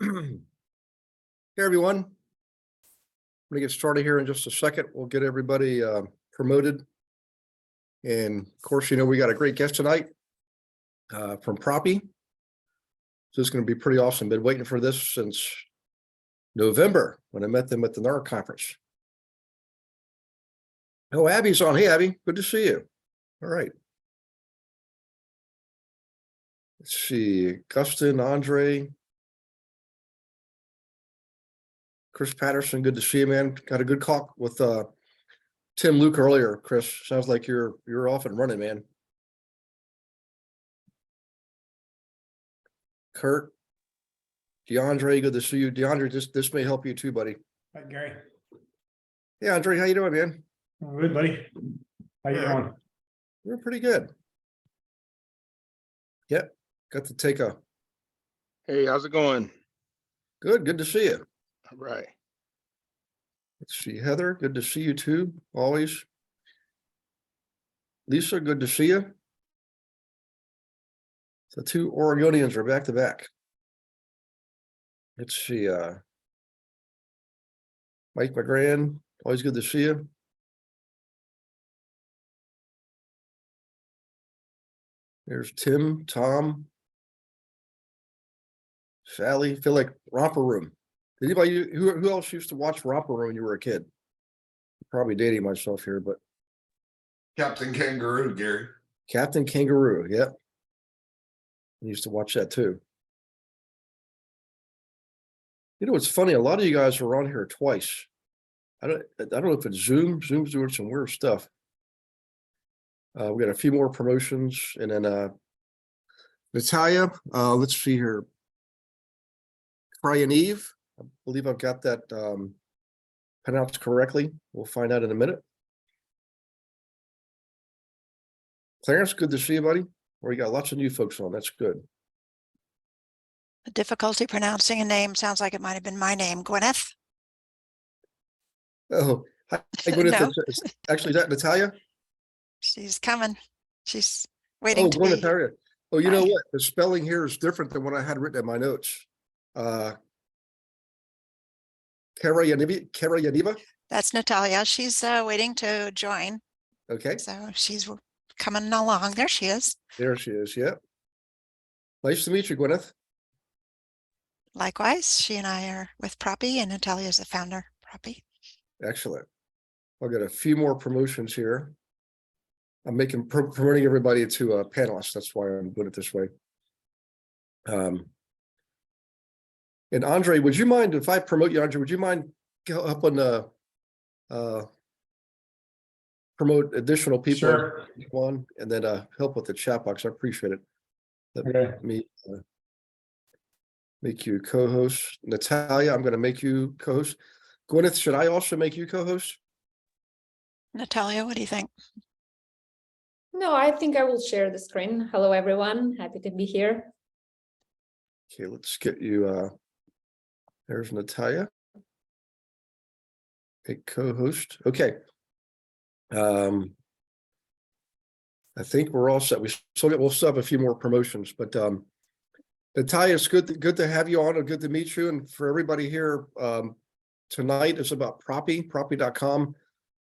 Hey, everyone. I'm going to get started here in just a second. We'll get everybody promoted. And of course, we got a great guest tonight from Propy. So it's going to be pretty awesome. Been waiting for this since November when I met them at the NAR conference. Oh, Abby's on. Hey, Abby, good to see you. All right. Let's see, Gustin, Andre, Chris Patterson, good to see you, man. Got a good call with Tim Luke earlier. Chris, sounds like you're off and running, man. Kurt, DeAndre, good to see you. DeAndre, this may help you too, buddy. Hi, Gary. Hey, Andre, how you doing, man? I'm good, buddy. How you doing? We're pretty good. Yep, got to take a. Hey, how's it going? Good to see you. All right. Let's see, Heather, good to see you too, always. Lisa, good to see you. The two Oregonians are back to back. Let's see, Mike McGran, always good to see you. There's Tim, Tom, Sally. Feel like Romper Room. Anybody who else used to watch Romper Room when you were a kid? Probably dating myself here, but Captain Kangaroo, Gary. Captain Kangaroo, yep. I used to watch that too. It's funny, a lot of you guys are on here twice. I don't know if it's Zoom. Zoom's doing some weird stuff. We got a few more promotions, and then Natalia, let's see here. Karayaneva, I believe I've got that pronounced correctly. We'll find out in a minute. Clarence, good to see you, buddy. We got lots of new folks on. That's good. The difficulty pronouncing a name sounds like it might have been my name, Gwyneth. Oh, hi, Gwyneth. No. It's actually, that Natalia? She's coming. She's waiting to Gwyneth, be. how are you? Oh, you Hi. know what? The spelling here is different than what I had written in my notes. Karayaneva? That's Natalia. She's waiting to join. Okay, So she's coming along. There she is. there she is. Yeah. Nice to meet you, Gwyneth. Likewise, she and I are with Propy, and Natalia is the founder, Propy. Excellent. I'll get a few more promotions here. I'm promoting everybody to panelists. That's why I'm doing it this way. And Andre, would you mind if I promote you, Andre? Would you mind helping promote additional people? Sure. One, and then help with the chat box. I appreciate it. Let me make you co-host. Natalia, I'm going to make you co-host. Gwyneth, should I also make you co-host? Natalia, what do you think? No, I think I will share the screen. Hello, everyone. Happy to be here. Okay, let's get you. There's Natalia. A co-host. Okay. I think we're all set. We'll still have a few more promotions, but Natalia, it's good to have you on, and good to meet you. And for everybody here, tonight is about propy.com.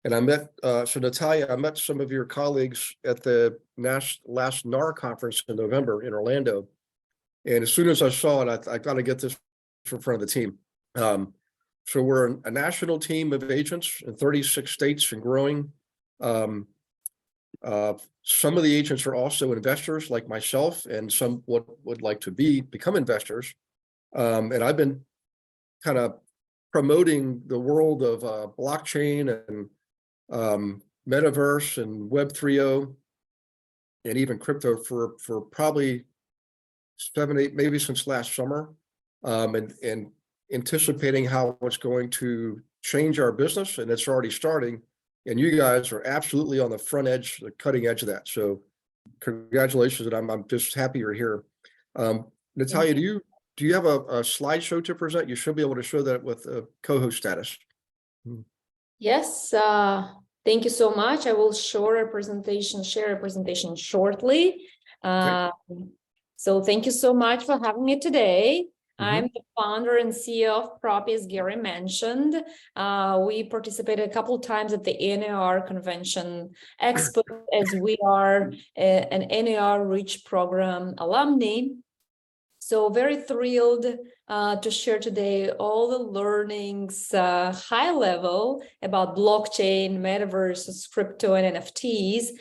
And I met, so Natalia, I met some of your colleagues at the last NAR conference in November in Orlando. And as soon as I saw it, I got to get this in front of the team. So we're a national team of agents in 36 states and growing. Some of the agents are also investors like myself, and some would like to become investors. And I've been kind of promoting the world of blockchain and metaverse and Web 3.0 and even crypto for probably 7, 8, maybe since last summer, and anticipating how it's going to change our business, and it's already starting. And you guys are absolutely on the front edge, the cutting edge of that. So congratulations, and I'm just happy you're here. Natalia, do you have a slideshow to present? You should be able to show that with a co-host status. Yes, thank you so much. I will share a presentation shortly. Okay. So thank you so much for having me today. I'm the founder and CEO of Propy, as Gary mentioned. We participated a couple of times at the NAR convention expo, as we are an NAR Reach program alumni. So very thrilled to share today all the learnings, high level about blockchain, metaverse, crypto, and NFTs.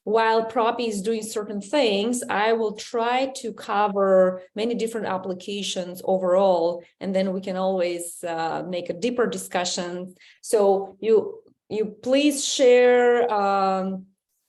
While Propy is doing certain things, I will try to cover many different applications overall, and then we can always make a deeper discussion. So you please share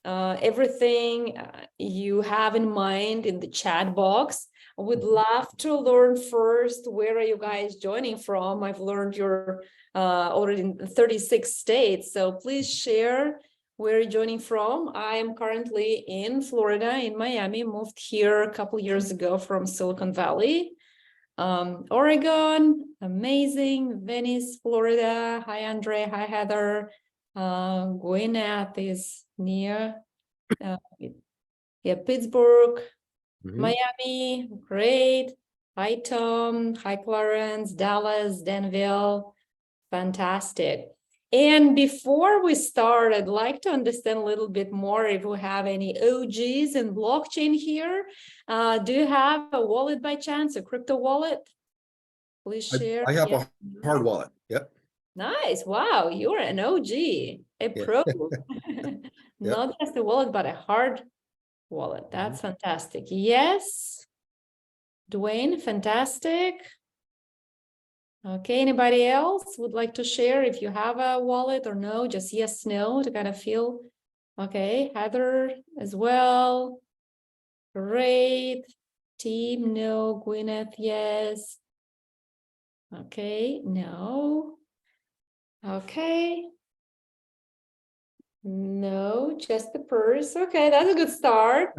everything you have in mind in the chat box. I would love to learn first, where are you guys joining from? I've learned you're already in 36 states, so please share where you're joining from. I am currently in Florida, in Miami, moved here a couple years ago from Silicon Valley. Oregon, amazing. Venice, Florida. Hi, Andre. Hi, Heather. Gwyneth is near. Pittsburgh, Miami, great. Hi, Tom. Hi, Clarence. Dallas, Danville. Fantastic. And before we start, I'd like to understand a little bit more if we have any OGs in blockchain here. Do you have a wallet by chance, a crypto wallet? Please share. I have Yeah. a hard wallet. Yep. Nice. Wow, you're an OG, a Yeah. pro. Not just a wallet, but a hard wallet. That's fantastic. Yes. Dwayne, fantastic. Okay, anybody else would like to share if you have a wallet or no? Just yes, no to kind of feel. Okay, Heather as well. Great. Team, no. Gwyneth, yes. Okay, no. Okay. No, just the purse. Okay, that's a good start.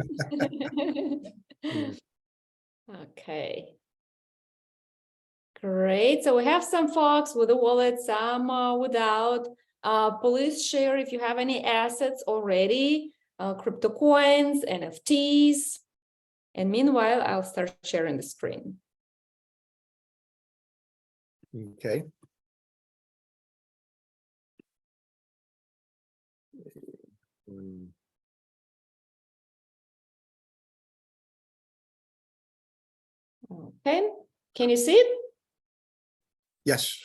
Okay. Great. So we have some folks with a wallet, some without. Please share if you have any assets already, crypto coins, NFTs. And meanwhile, I'll start sharing the screen. Okay. Okay. Can you see it? Yes.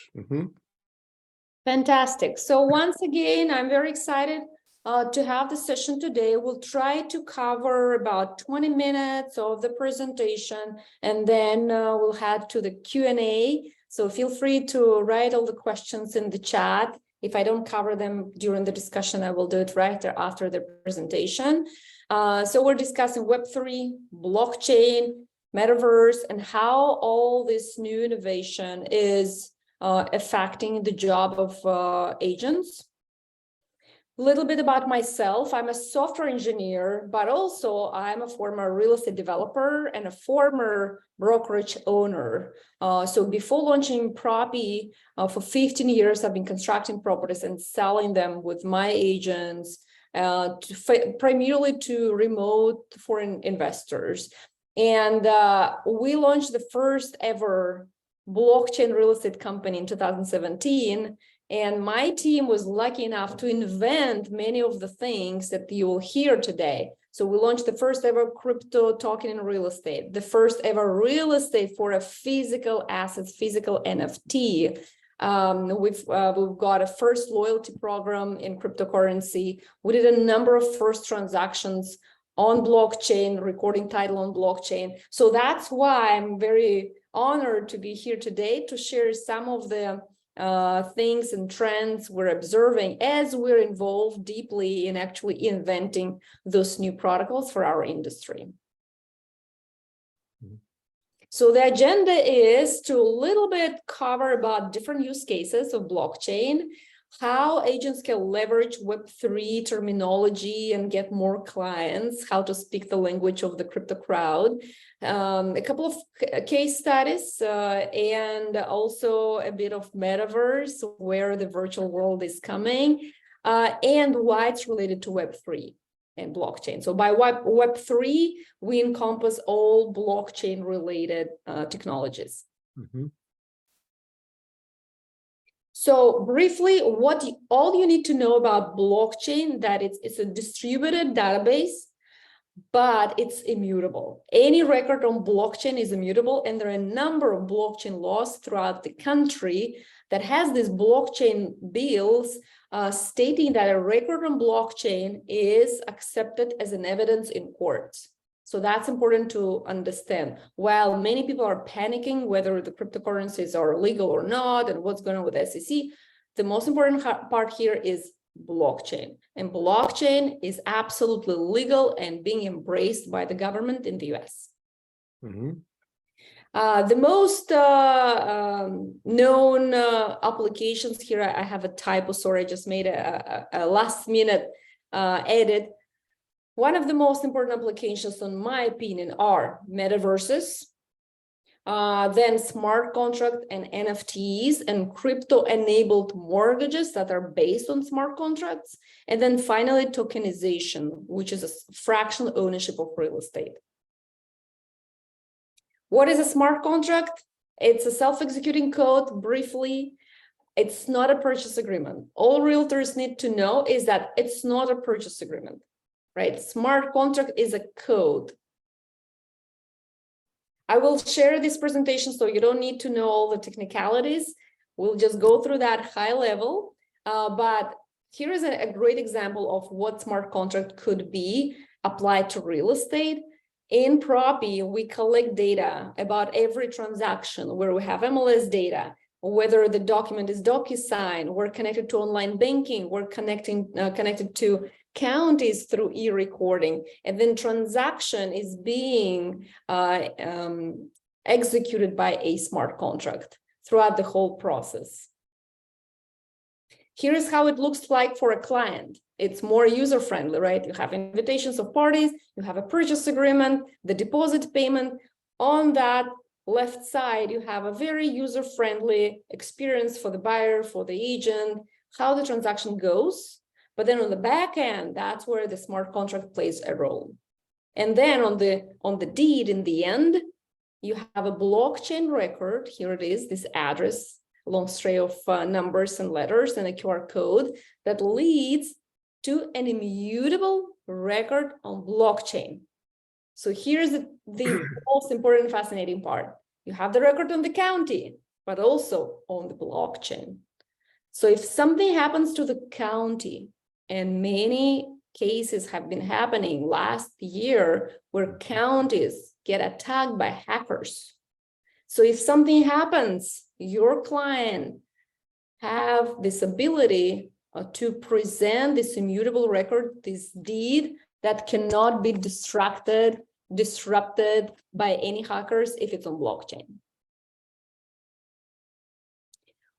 Fantastic. So once again, I'm very excited to have the session today. We'll try to cover about 20 minutes of the presentation, and then we'll head to the Q&A. So feel free to write all the questions in the chat. If I don't cover them during the discussion, I will do it right after the presentation. So we're discussing Web3, blockchain, metaverse, and how all this new innovation is affecting the job of agents. A little bit about myself. I'm a software engineer, but also I'm a former real estate developer and a former brokerage owner. So before launching Propy, for 15 years, I've been constructing properties and selling them with my agents, primarily to remote foreign investors. And we launched the first ever blockchain real estate company in 2017. And my team was lucky enough to invent many of the things that you will hear today. So we launched the first ever crypto token in real estate, the first ever real estate for a physical asset, physical NFT. We've got a first loyalty program in cryptocurrency. We did a number of first transactions on blockchain, recording title on blockchain. So that's why I'm very honored to be here today to share some of the things and trends we're observing as we're involved deeply in actually inventing those new protocols for our industry. So the agenda is to a little bit cover about different use cases of blockchain, how agents can leverage Web3 terminology and get more clients, how to speak the language of the crypto crowd, a couple of case studies, and also a bit of metaverse, where the virtual world is coming, and why it's related to Web3. and blockchain. So by Web3, we encompass all blockchain related technologies. Mhm. So briefly, all you need to know about blockchain, that it's a distributed database, but it's immutable. Any record on blockchain is immutable, and there are a number of blockchain laws throughout the country that has these blockchain bills stating that a record on blockchain is accepted as an evidence in court. So that's important to understand. While many people are panicking whether the cryptocurrencies are legal or not and what's going on with the SEC, the most important part here is blockchain. And blockchain is absolutely legal and being embraced by the government in the US. Mhm. The most known applications here, I have a typo, sorry, I just made a last minute edit. One of the most important applications, in my opinion, are metaverses, then smart contract and NFTs and crypto-enabled mortgages that are based on smart contracts, and then finally tokenization, which is a fractional ownership of real estate. What is a smart contract? It's a self-executing code. Briefly, it's not a purchase agreement. All realtors need to know is that it's not a purchase agreement, right? Smart contract is a code. I will share this presentation so you don't need to know all the technicalities. We'll just go through that high level. But here is a great example of what smart contract could be applied to real estate. In Propy, we collect data about every transaction where we have MLS data, whether the document is DocuSign, we're connected to online banking, we're connected to counties through e-recording, and then transaction is being executed by a smart contract throughout the whole process. Here's how it looks like for a client. It's more user-friendly, right? You have invitations of parties, you have a purchase agreement, the deposit payment. On that left side, you have a very user-friendly experience for the buyer, for the agent, how the transaction goes. But then on the back end, that's where the smart contract plays a role. And then on the deed in the end, you have a blockchain record. Here it is, this address, a long string of numbers and letters and a QR code that leads to an immutable record on blockchain. So here's the most important, fascinating part. You have the record on the county, but also on the blockchain. So if something happens to the county, and many cases have been happening last year where counties get attacked by hackers. So if something happens, your client have this ability to present this immutable record, this deed that cannot be disrupted by any hackers if it's on blockchain.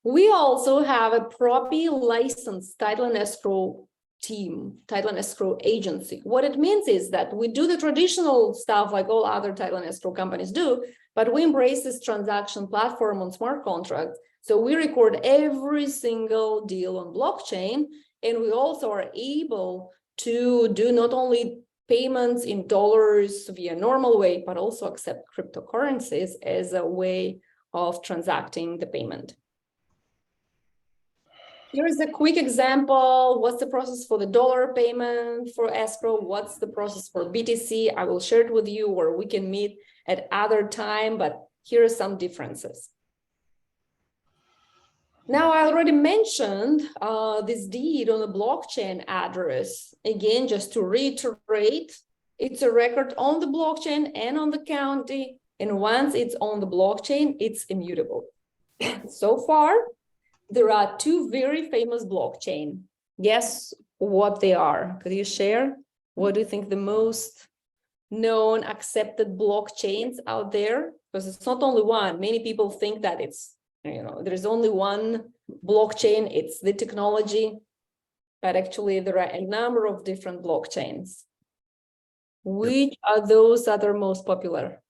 We also have a Propy licensed title and escrow team, title and escrow agency. What it means is that we do the traditional stuff like all other title and escrow companies do, but we embrace this transaction platform on smart contracts. So we record every single deal on blockchain, and we also are able to do not only payments in dollars via normal way, but also accept cryptocurrencies as a way of transacting the payment. Here's a quick example. What's the process for the dollar payment for escrow? What's the process for BTC? I will share it with you, or we can meet at other time, but here are some differences. Now, I already mentioned this deed on the blockchain address. Again, just to reiterate, it's a record on the blockchain and on the county. And once it's on the blockchain, it's immutable. So far, there are two very famous blockchain. Guess what they are? Could you share? What do you think the most known accepted blockchains out there? Because it's not only one. Many people think that it's, there's only one blockchain, it's the technology, but actually there are a number of different blockchains. Which are those that are most popular?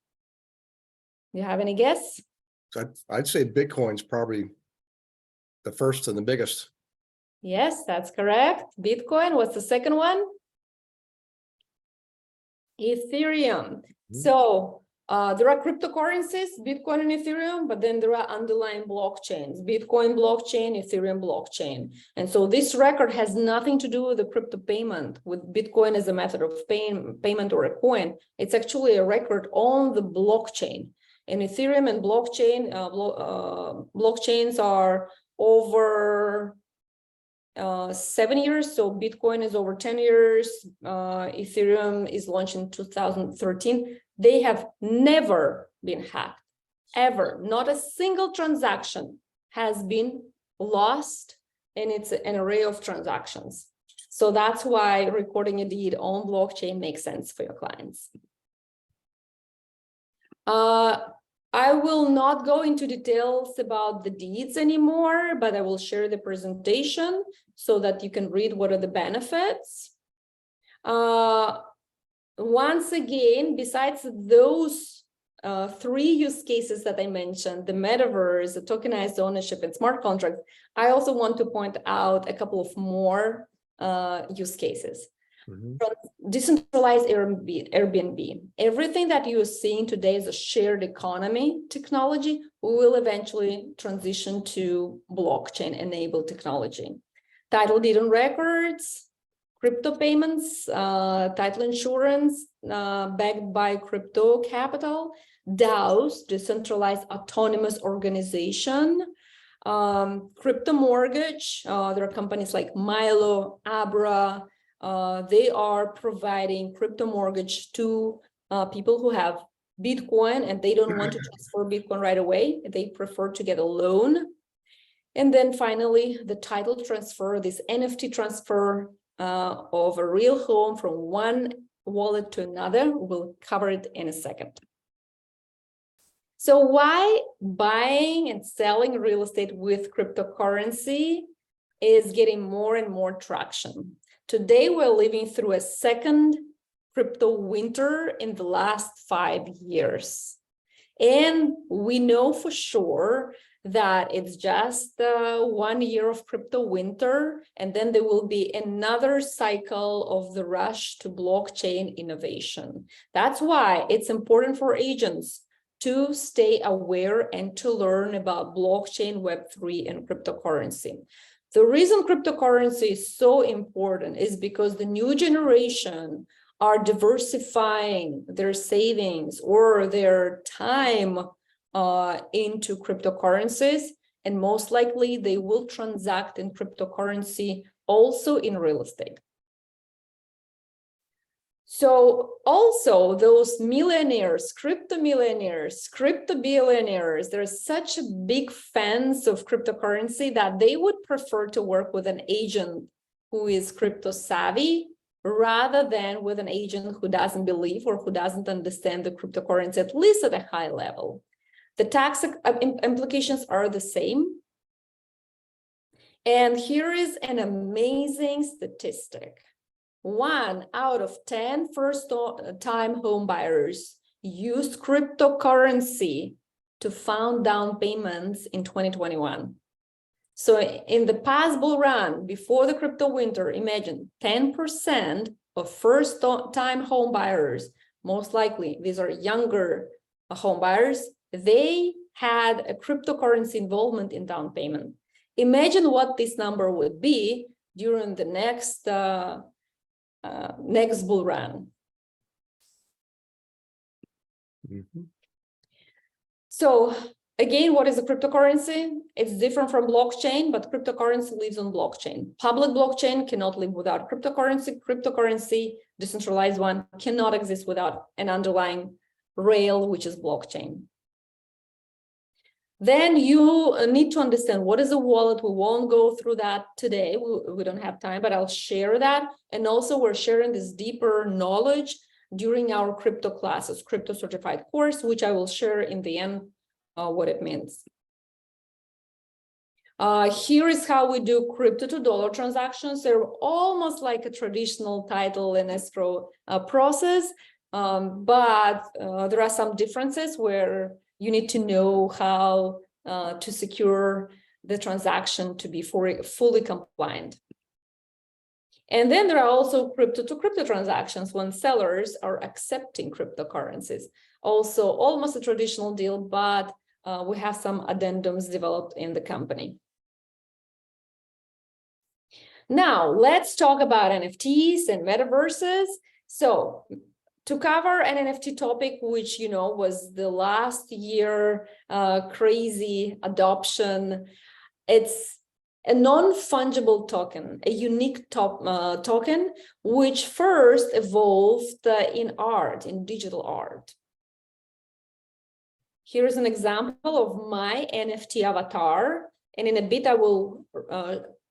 You have any guess? I'd say Bitcoin's probably the first and the biggest. Yes, that's correct. Bitcoin. What's the second one? Ethereum. Mhm. So there are cryptocurrencies, Bitcoin and Ethereum, but then there are underlying blockchains, Bitcoin blockchain, Ethereum blockchain. And so this record has nothing to do with the crypto payment, with Bitcoin as a method of payment or a coin. It's actually a record on the blockchain. And Ethereum and blockchain, blockchains are over 7 years. So Bitcoin is over 10 years. Ethereum is launched in 2013. They have never been hacked, ever. Not a single transaction has been lost, and it's an array of transactions. So that's why recording a deed on blockchain makes sense for your clients. I will not go into details about the deeds anymore, but I will share the presentation so that you can read what are the benefits. Once again, besides those 3 use cases that I mentioned, the metaverse, the tokenized ownership, and smart contracts, I also want to point out a couple of more use cases. Mhm. Decentralized Airbnb. Everything that you're seeing today is a shared economy technology. We will eventually transition to blockchain-enabled technology. Title deed and records, crypto payments, title insurance backed by crypto capital, DAOs, decentralized autonomous organization, crypto mortgage. There are companies like Milo, Abra. They are providing crypto mortgage to people who have Bitcoin and they don't want to transfer Bitcoin right away. They prefer to get a loan. And then finally, the title transfer, this NFT transfer of a real home from one wallet to another. We'll cover it in a second. So why buying and selling real estate with cryptocurrency is getting more and more traction? Today, we're living through a second crypto winter in the last 5 years. And we know for sure that it's just 1 year of crypto winter, and then there will be another cycle of the rush to blockchain innovation. That's why it's important for agents to stay aware and to learn about blockchain, Web3, and cryptocurrency. The reason cryptocurrency is so important is because the new generation are diversifying their savings or their time into cryptocurrencies, and most likely they will transact in cryptocurrency also in real estate. So also those millionaires, crypto billionaires, they're such big fans of cryptocurrency that they would prefer to work with an agent who is crypto savvy rather than with an agent who doesn't believe or who doesn't understand the cryptocurrency, at least at a high level. The tax implications are the same. And here is an amazing statistic. 1 out of 10 first-time home buyers used cryptocurrency to fund down payments in 2021. So in the past bull run, before the crypto winter, imagine 10% of first-time home buyers, most likely these are younger home buyers, they had a cryptocurrency involvement in down payment. Imagine what this number would be during the next bull run. Mhm. So again, what is a cryptocurrency? It's different from blockchain, but cryptocurrency lives on blockchain. Public blockchain cannot live without cryptocurrency. Cryptocurrency, decentralized one, cannot exist without an underlying rail, which is blockchain. Then you need to understand what is a wallet. We won't go through that today. We don't have time, but I'll share that. And also we're sharing this deeper knowledge during our crypto classes, crypto certified course, which I will share in the end what it means. Here is how we do crypto to dollar transactions. They're almost like a traditional title and escrow process, but there are some differences where you need to know how to secure the transaction to be fully compliant. And then there are also crypto to crypto transactions when sellers are accepting cryptocurrencies. Also almost a traditional deal, but we have some addendums developed in the company. Now, let's talk about NFTs and metaverses. So to cover an NFT topic, which, you know, was the last year crazy adoption, it's a non-fungible token, a unique token, which first evolved in art, in digital art. Here's an example of my NFT avatar, and in a bit I will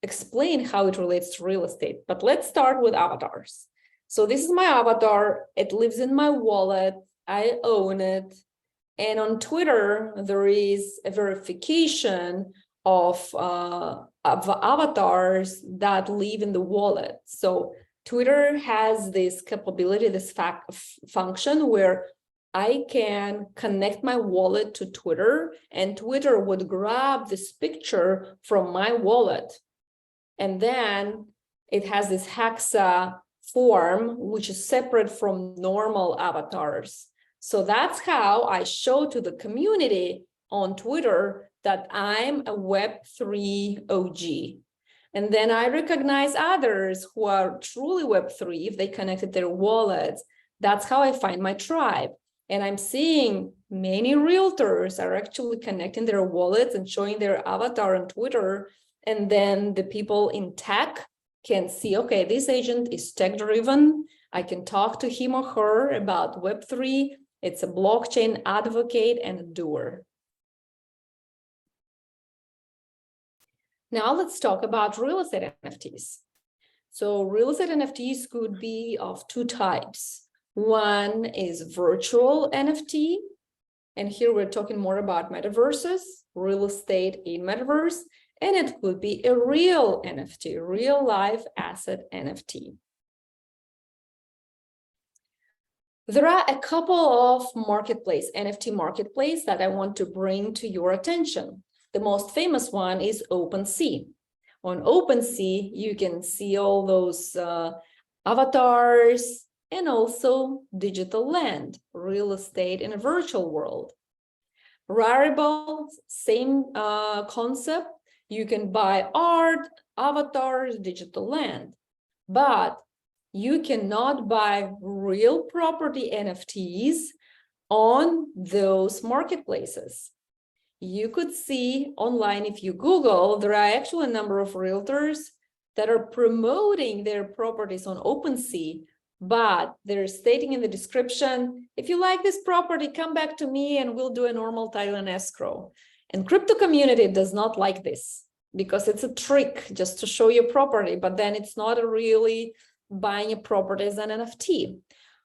explain how it relates to real estate. But let's start with avatars. So this is my avatar. It lives in my wallet. I own it. And on Twitter, there is a verification of avatars that live in the wallet. So Twitter has this capability, this function where I can connect my wallet to Twitter, and Twitter would grab this picture from my wallet. And then it has this hexa form, which is separate from normal avatars. So that's how I show to the community on Twitter that I'm a Web3 OG. And then I recognize others who are truly Web3 if they connected their wallets. That's how I find my tribe. And I'm seeing many realtors are actually connecting their wallets and showing their avatar on Twitter. And then the people in tech can see, okay, this agent is tech driven. I can talk to him or her about Web3. It's a blockchain advocate and a doer. Now let's talk about real estate NFTs. So real estate NFTs could be of two types. One is virtual NFT. And here we're talking more about metaverses, real estate in metaverse. And it could be a real NFT, real life asset NFT. There are a couple of NFT marketplace that I want to bring to your attention. The most famous one is OpenSea. On OpenSea, you can see all those avatars and also digital land, real estate in a virtual world. Rarible, same concept. You can buy art, avatars, digital land, but you cannot buy real property NFTs on those marketplaces. You could see online, if you Google, there are actually a number of realtors that are promoting their properties on OpenSea, but they're stating in the description, if you like this property, come back to me and we'll do a normal title and escrow. And crypto community does not like this because it's a trick just to show your property, but then it's not really buying a property as an NFT.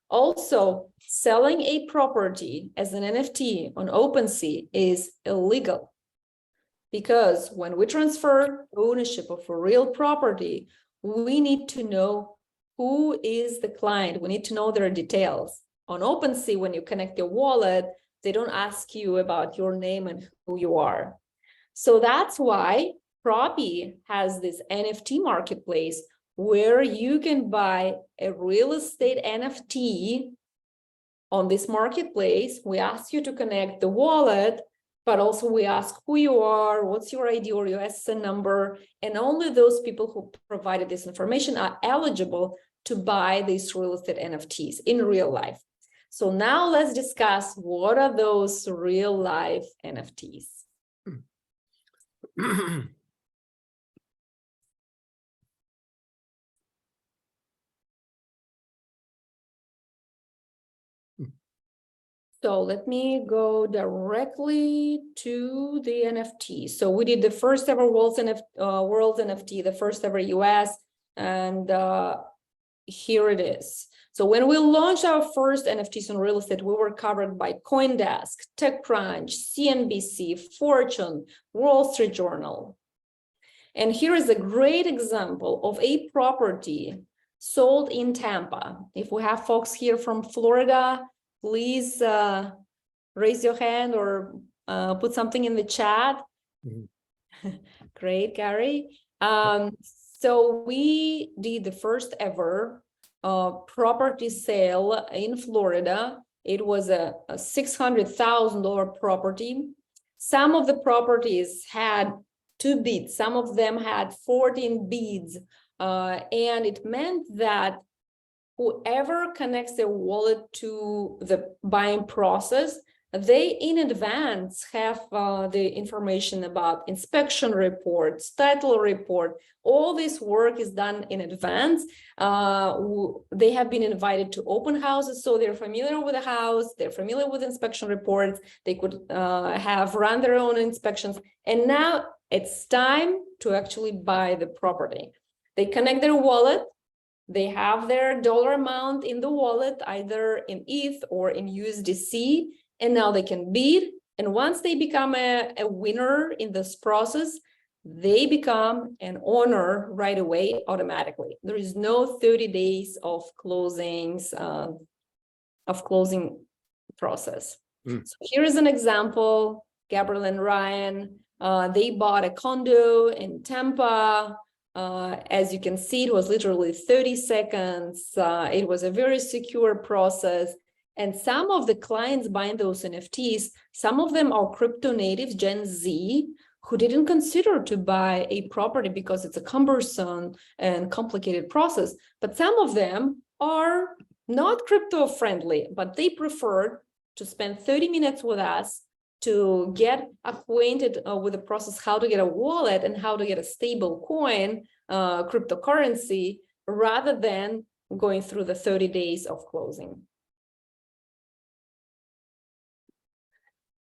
Also, selling a property as an NFT on OpenSea is illegal because when we transfer ownership of a real property, we need to know who is the client. We need to know their details. On OpenSea, when you connect your wallet, they don't ask you about your name and who you are. So that's why Propy has this NFT marketplace where you can buy a real estate NFT on this marketplace. We ask you to connect the wallet, but also we ask who you are, what's your ID or your SSN number, and only those people who provided this information are eligible to buy these real estate NFTs in real life. So now let's discuss what are those real life NFTs. So let me go directly to the NFT. So we did the first ever world's NFT, the first ever US, and here it is. So when we launched our first NFTs in real estate, we were covered by CoinDesk, TechCrunch, CNBC, Fortune, Wall Street Journal. And here is a great example of a property sold in Tampa. If we have folks here from Florida, please raise your hand or put something in the chat. Mm-hmm. Great, Gary. So we did the first ever property sale in Florida. It was a $600,000 property. Some of the properties had 2 bids, some of them had 14 bids, and it meant that whoever connects their wallet to the buying process, they in advance have the information about inspection reports, title report. All this work is done in advance. They have been invited to open houses, so they're familiar with the house, they're familiar with inspection reports, they could have run their own inspections. And now it's time to actually buy the property. They connect their wallet, they have their dollar amount in the wallet, either in ETH or in USDC, and now they can bid. And once they become a winner in this process, they become an owner right away automatically. There is no 30 days of closing process. So here is an example. Gabriel and Ryan, they bought a condo in Tampa. As you can see, it was literally 30 seconds. It was a very secure process. And some of the clients buying those NFTs, some of them are crypto natives, Gen Z, who didn't consider to buy a property because it's a cumbersome and complicated process. But some of them are not crypto friendly, but they preferred to spend 30 minutes with us to get acquainted with the process, how to get a wallet and how to get a stable coin, cryptocurrency, rather than going through the 30 days of closing.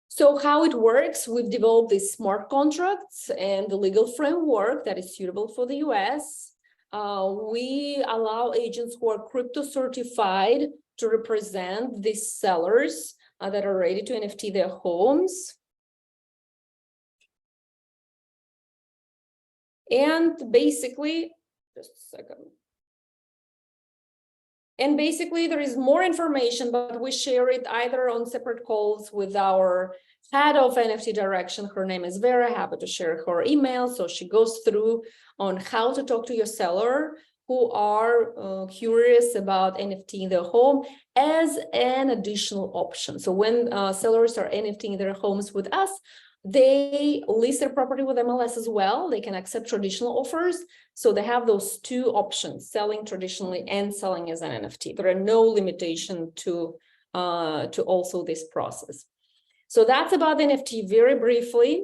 So how it works, we've developed these smart contracts and the legal framework that is suitable for the US. We allow agents who are crypto certified to represent these sellers that are ready to NFT their homes. And basically, just a second. And basically there is more information, but we share it either on separate calls with our head of NFT direction. Her name is Vera, happy to share her email. So she goes through on how to talk to your seller who are curious about NFTing their home as an additional option. So when sellers are NFTing their homes with us, they list their property with MLS as well. They can accept traditional offers. So they have those 2 options, selling traditionally and selling as an NFT. There are no limitation to also this process. So that's about the NFT very briefly.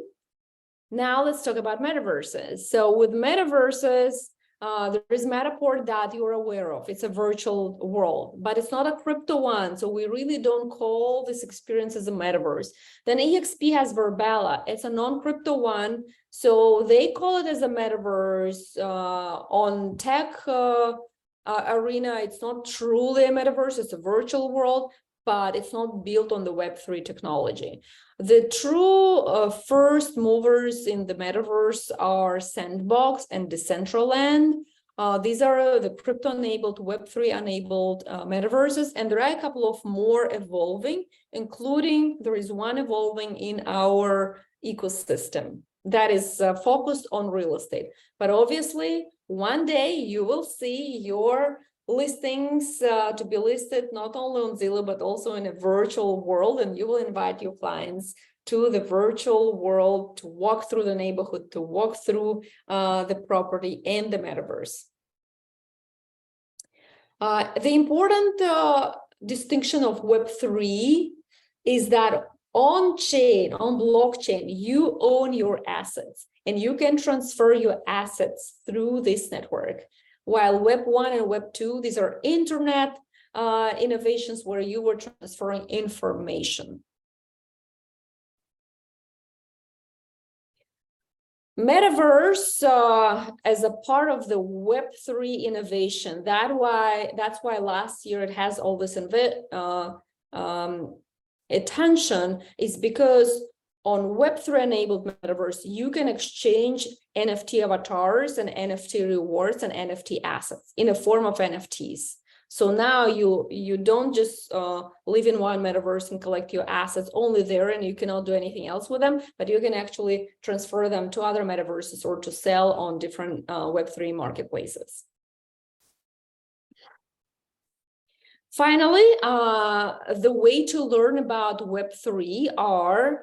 Now let's talk about metaverses. So with metaverses, there is Matterport that you're aware of. It's a virtual world, but it's not a crypto one. So we really don't call this experience as a metaverse. Then EXP has Verbella. It's a non-crypto one. So they call it as a metaverse. On tech arena, it's not truly a metaverse. It's a virtual world, but it's not built on the Web3 technology. The true first movers in the metaverse are Sandbox and Decentraland. These are the crypto-enabled, Web3-enabled metaverses, and there are a couple of more evolving, including there is one evolving in our ecosystem that is focused on real estate. But obviously, one day you will see your listings to be listed not only on Zillow, but also in a virtual world, and you will invite your clients to the virtual world to walk through the neighborhood, to walk through the property and the metaverse. The important distinction of Web3 is that on-chain, on blockchain, you own your assets and you can transfer your assets through this network. While Web 1 and Web 2, these are internet innovations where you were transferring information. Metaverse as a part of the Web3 innovation. That's why last year it has all this attention, is because on Web3 enabled metaverse, you can exchange NFT avatars and NFT rewards and NFT assets in a form of NFTs. So now you don't just live in one metaverse and collect your assets only there, and you cannot do anything else with them, but you can actually transfer them to other metaverses or to sell on different Web3 marketplaces. Finally, the way to learn about Web3 are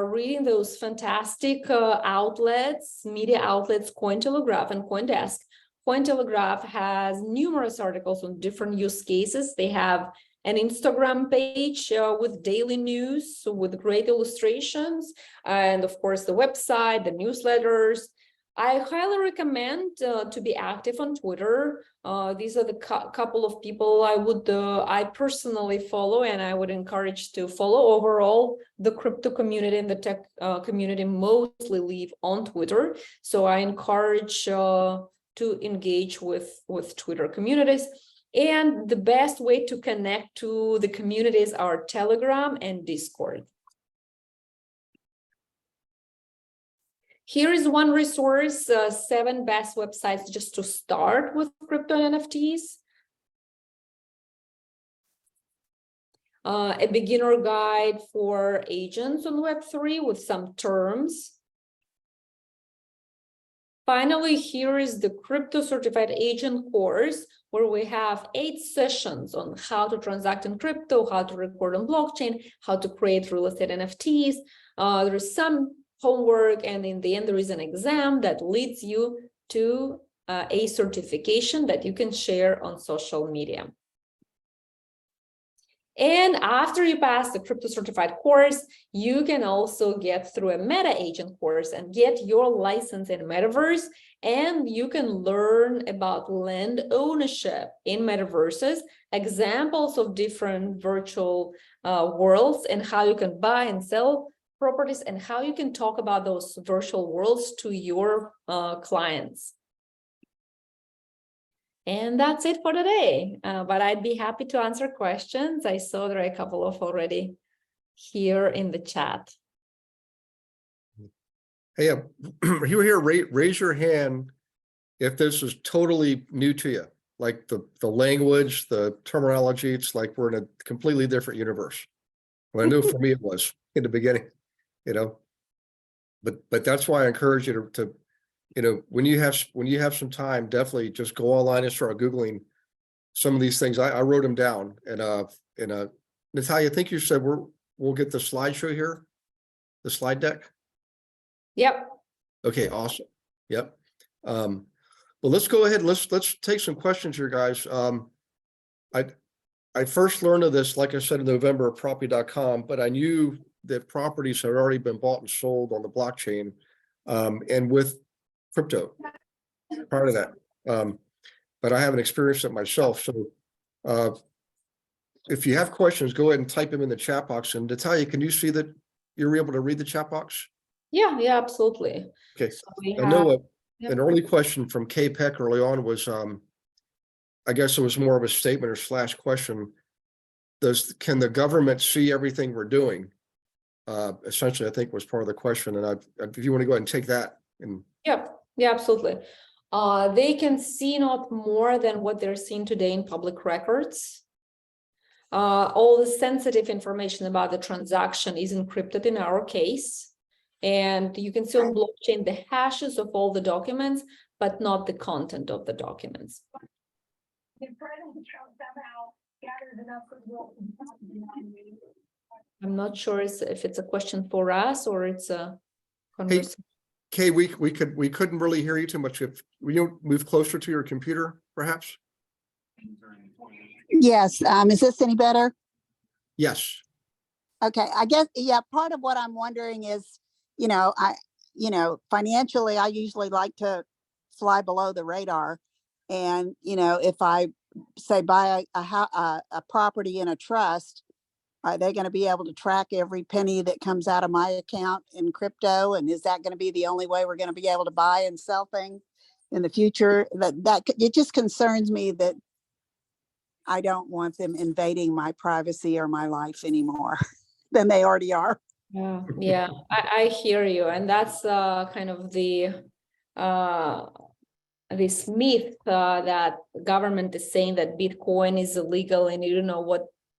reading those fantastic outlets, media outlets, Cointelegraph and CoinDesk. Cointelegraph has numerous articles on different use cases. They have an Instagram page with daily news, with great illustrations, and of course the website, the newsletters. I highly recommend to be active on Twitter. These are the couple of people I personally follow, and I would encourage to follow. Overall, the crypto community and the tech community mostly live on Twitter, so I encourage to engage with Twitter communities. And the best way to connect to the communities are Telegram and Discord. Here is one resource, 7 best websites just to start with crypto and NFTs. A beginner guide for agents on Web3 with some terms. Finally, here is the Crypto Certified Agent course, where we have 8 sessions on how to transact in crypto, how to record on blockchain, how to create real estate NFTs. There is some homework, and in the end there is an exam that leads you to a certification that you can share on social media. And after you pass the crypto certified course, you can also get through a meta agent course and get your license in metaverse, and you can learn about land ownership in metaverses, examples of different virtual worlds, and how you can buy and sell properties, and how you can talk about those virtual worlds to your clients. And that's it for today, but I'd be happy to answer questions. I saw there are a couple of already here in the chat. Hey, you here, raise your hand if this is totally new to you, like the language, the terminology. It's like we're in a completely different universe. Well, I know for me it was in the beginning. But that's why I encourage you to when you have some time, definitely just go online and start Googling some of these things. I wrote them down, and Natalia, I think you said we'll get the slideshow here, the slide deck. Yep. Okay, awesome. Yep. Well, let's go ahead. Let's take some questions here, guys. I first learned of this, like I said, in November of Propy.com, but I knew that properties had already been bought and sold on the blockchain, and with crypto prior to that. But I haven't experienced it myself. So if you have questions, go ahead and type them in the chat box. And Natalia, can you see that you're able to read the chat box? Yeah, absolutely. Okay. So we I know have, an early question from Kay Peck early on was, I guess it was more of a statement or slash question. Can the government see everything we're doing? Essentially, I think was part of the question. And if you want to go ahead and take that. yeah, absolutely. They can see not more than what they're seeing today in public records. All the sensitive information about the transaction is encrypted in our case. And you can see on blockchain the hashes of all the documents, but not the content of the documents. I'm not sure if it's a question for us or it's a conversation. Kay, we couldn't really hear you too much. If you move closer to your computer, perhaps. Yes. Is this any better? Yes. Okay. I guess, yeah, part of what I'm wondering is, financially, I usually like to fly below the radar. And, if I say buy a property in a trust, are they going to be able to track every penny that comes out of my account in crypto? And is that going to be the only way we're going to be able to buy and sell things in the future? That it just concerns me that I don't want them invading my privacy or my life anymore than they already are. Yeah, I hear you. And that's kind of the this myth that government is saying that Bitcoin is illegal and you don't know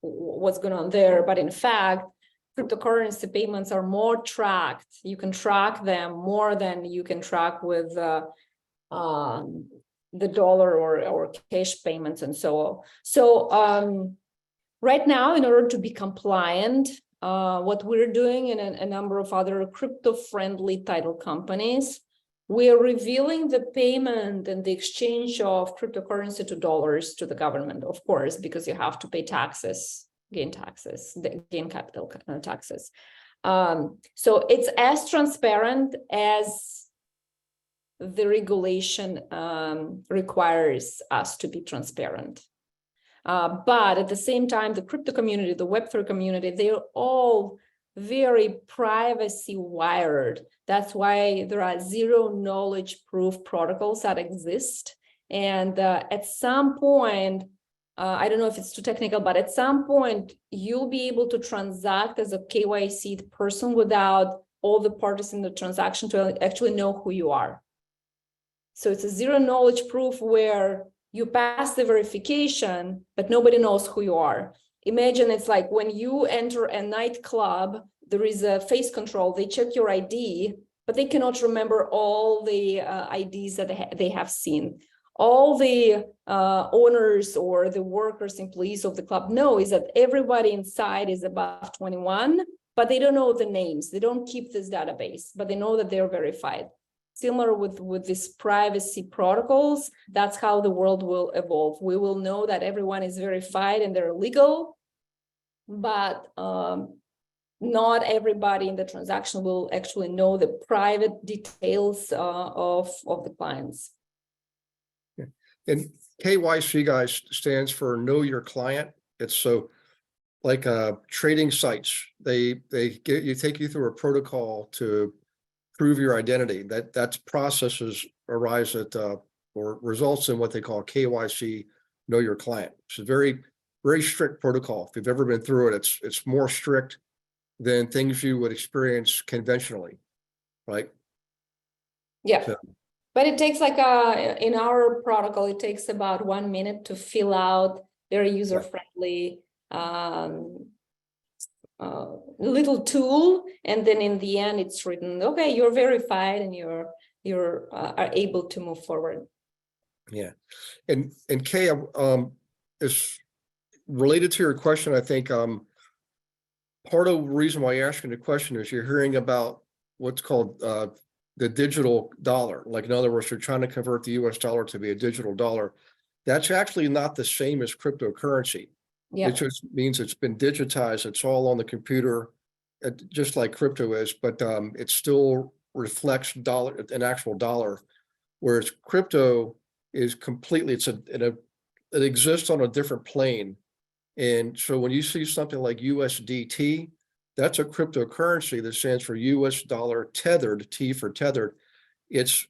what's going on there. But in fact, cryptocurrency payments are more tracked. You can track them more than you can track with the dollar or cash payments and so on. So right now, in order to be compliant, what we're doing and a number of other crypto-friendly title companies, we are revealing the payment and the exchange of cryptocurrency to dollars to the government, of course, because you have to pay taxes, gain capital taxes. So it's as transparent as the regulation requires us to be transparent. But at the same time, the crypto community, the Web3 community, they're all very privacy wired. That's why there are zero knowledge proof protocols that exist. And at some point, I don't know if it's too technical, but at some point, you'll be able to transact as a KYC person without all the parties in the transaction to actually know who you are. So it's a zero knowledge proof where you pass the verification, but nobody knows who you are. Imagine it's like when you enter a nightclub, there is a face control, they check your ID, but they cannot remember all the IDs that they have seen. All the owners or the workers, employees of the club know is that everybody inside is above 21, but they don't know the names. They don't keep this database, but they know that they're verified. Similar with these privacy protocols, that's how the world will evolve. We will know that everyone is verified and they're legal, but not everybody in the transaction will actually know the private details of the clients. Yeah. And KYC, guys, stands for Know Your Client. It's so like trading sites. They take you through a protocol to prove your identity. That's processes arise at or results in what they call KYC, Know Your Client. It's a very, very strict protocol. If you've ever been through it, it's more strict than things you would experience conventionally, right? Yeah. So, but it takes like in our protocol, it takes about 1 minute to fill out very user-friendly little tool, and then in the end it's written, okay, you're verified and you're are able to move forward. yeah. And Kay, is related to your question. I think part of the reason why you're asking the question is you're hearing about what's called the digital dollar. Like, in other words, they're trying to convert the US dollar to be a digital dollar. That's actually not the same as cryptocurrency. Yeah. It just means it's been digitized. It's all on the computer, just like crypto is, but it still reflects an actual dollar, whereas crypto is completely, it exists on a different plane. And so when you see something like USDT, that's a cryptocurrency that stands for US dollar tethered, T for tethered. It's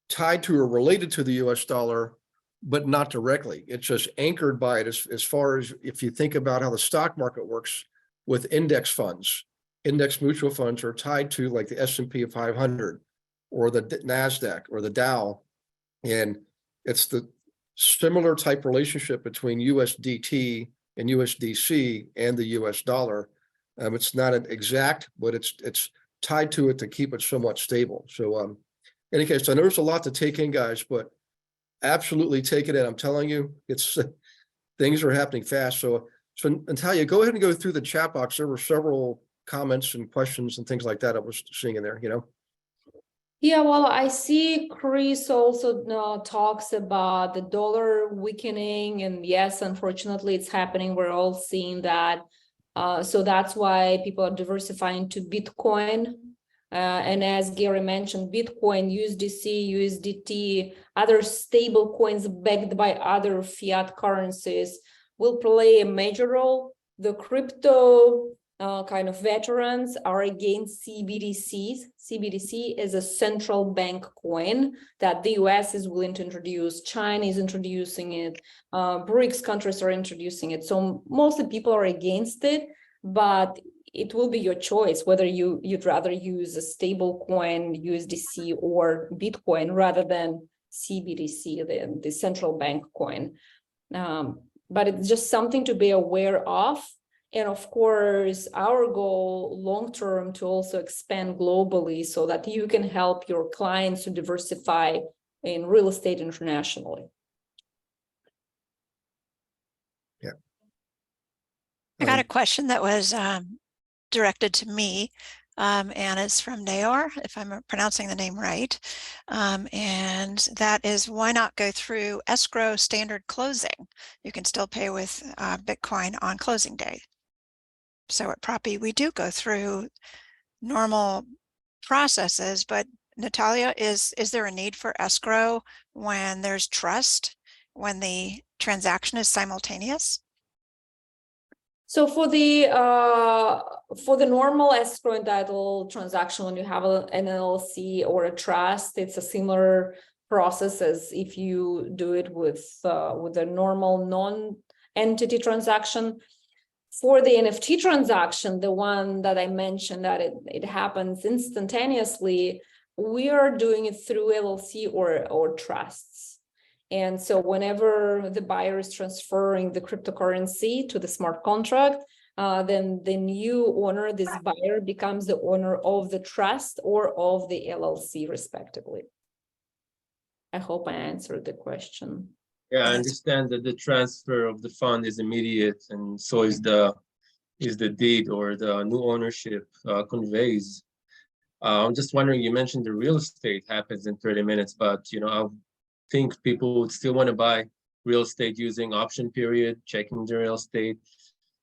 tied to or related to the US dollar, but not directly. It's just anchored by it as far as if you think about how the stock market works with index funds. Index mutual funds are tied to like the S&P 500 or the NASDAQ or the Dow. And it's the similar type relationship between USDT and USDC and the US dollar. It's not an exact, but it's tied to it to keep it somewhat stable. So in any case, I know there's a lot to take in, guys, but absolutely take it in. I'm telling you, it's things are happening fast. So Natalia, go ahead and go through the chat box. There were several comments and questions and things like that I was seeing in there, you know? Yeah, well, I see Reese also talks about the dollar weakening, and yes, unfortunately, it's happening. We're all seeing that. So that's why people are diversifying to Bitcoin. And as Gary mentioned, Bitcoin, USDC, USDT, other stable coins backed by other fiat currencies will play a major role. The crypto kind of veterans are against CBDCs. CBDC is a central bank coin that the US is willing to introduce. China is introducing it. BRICS countries are introducing it. So mostly people are against it, but it will be your choice whether you'd rather use a stable coin, USDC, or Bitcoin rather than CBDC, the central bank coin. But it's just something to be aware of. And of course, our goal long-term to also expand globally so that you can help your clients to diversify in real estate internationally. I got a question that was directed to me, and it's from Naor, if I'm pronouncing the name right. And that is, why not go through escrow standard closing? You can still pay with Bitcoin on closing day. So at Propy, we do go through normal processes, but Natalia, is there a need for escrow when there's trust, when the transaction is simultaneous? So for the normal escrow and title transaction, when you have an LLC or a trust, it's a similar process as if you do it with a normal non-entity transaction. For the NFT transaction, the one that I mentioned that it happens instantaneously, we are doing it through LLC or trusts. And so whenever the buyer is transferring the cryptocurrency to the smart contract, then the new owner, this buyer, becomes the owner of the trust or of the LLC, respectively. I hope I answered the question. Yeah, I understand that the transfer of the fund is immediate, and so is the deed or the new ownership conveys. I'm just wondering, you mentioned the real estate happens in 30 minutes, but I think people would still want to buy real estate using option period, checking the real estate.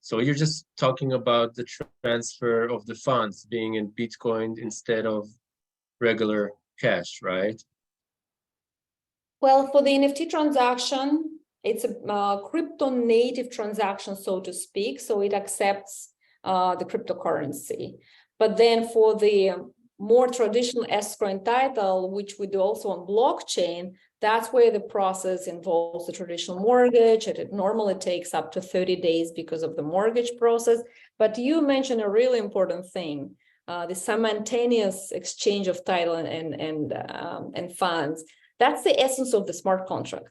So you're just talking about the transfer of the funds being in Bitcoin instead of regular cash, right? Well, for the NFT transaction, it's a crypto native transaction, so to speak. So it accepts the cryptocurrency. But then for the more traditional escrow and title, which we do also on blockchain, that's where the process involves the traditional mortgage. It normally takes up to 30 days because of the mortgage process. But you mentioned a really important thing, the simultaneous exchange of title and funds. That's the essence of the smart contract.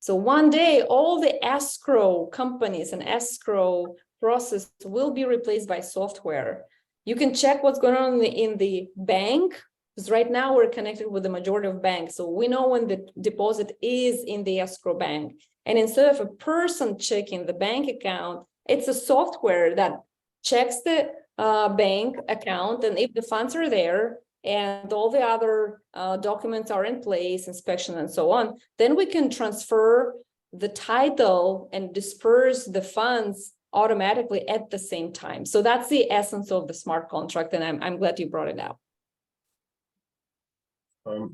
So one day, all the escrow companies and escrow process will be replaced by software. You can check what's going on in the bank, because right now we're connected with the majority of banks. So we know when the deposit is in the escrow bank. And instead of a person checking the bank account, it's a software that checks the bank account. And if the funds are there and all the other documents are in place, inspection and so on, then we can transfer the title and disperse the funds automatically at the same time. So that's the essence of the smart contract. And I'm glad you brought it up.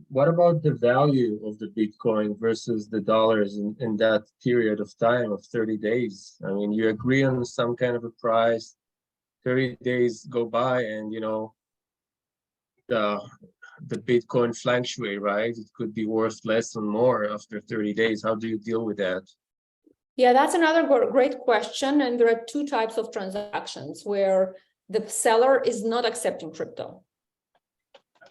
What about the value of the Bitcoin versus the dollars in that period of time of 30 days? I mean, you agree on some kind of a price, 30 days go by and, the Bitcoin fluctuate, right? It could be worth less or more after 30 days. How do you deal with that? Yeah, that's another great question. And there are two types of transactions where the seller is not accepting crypto.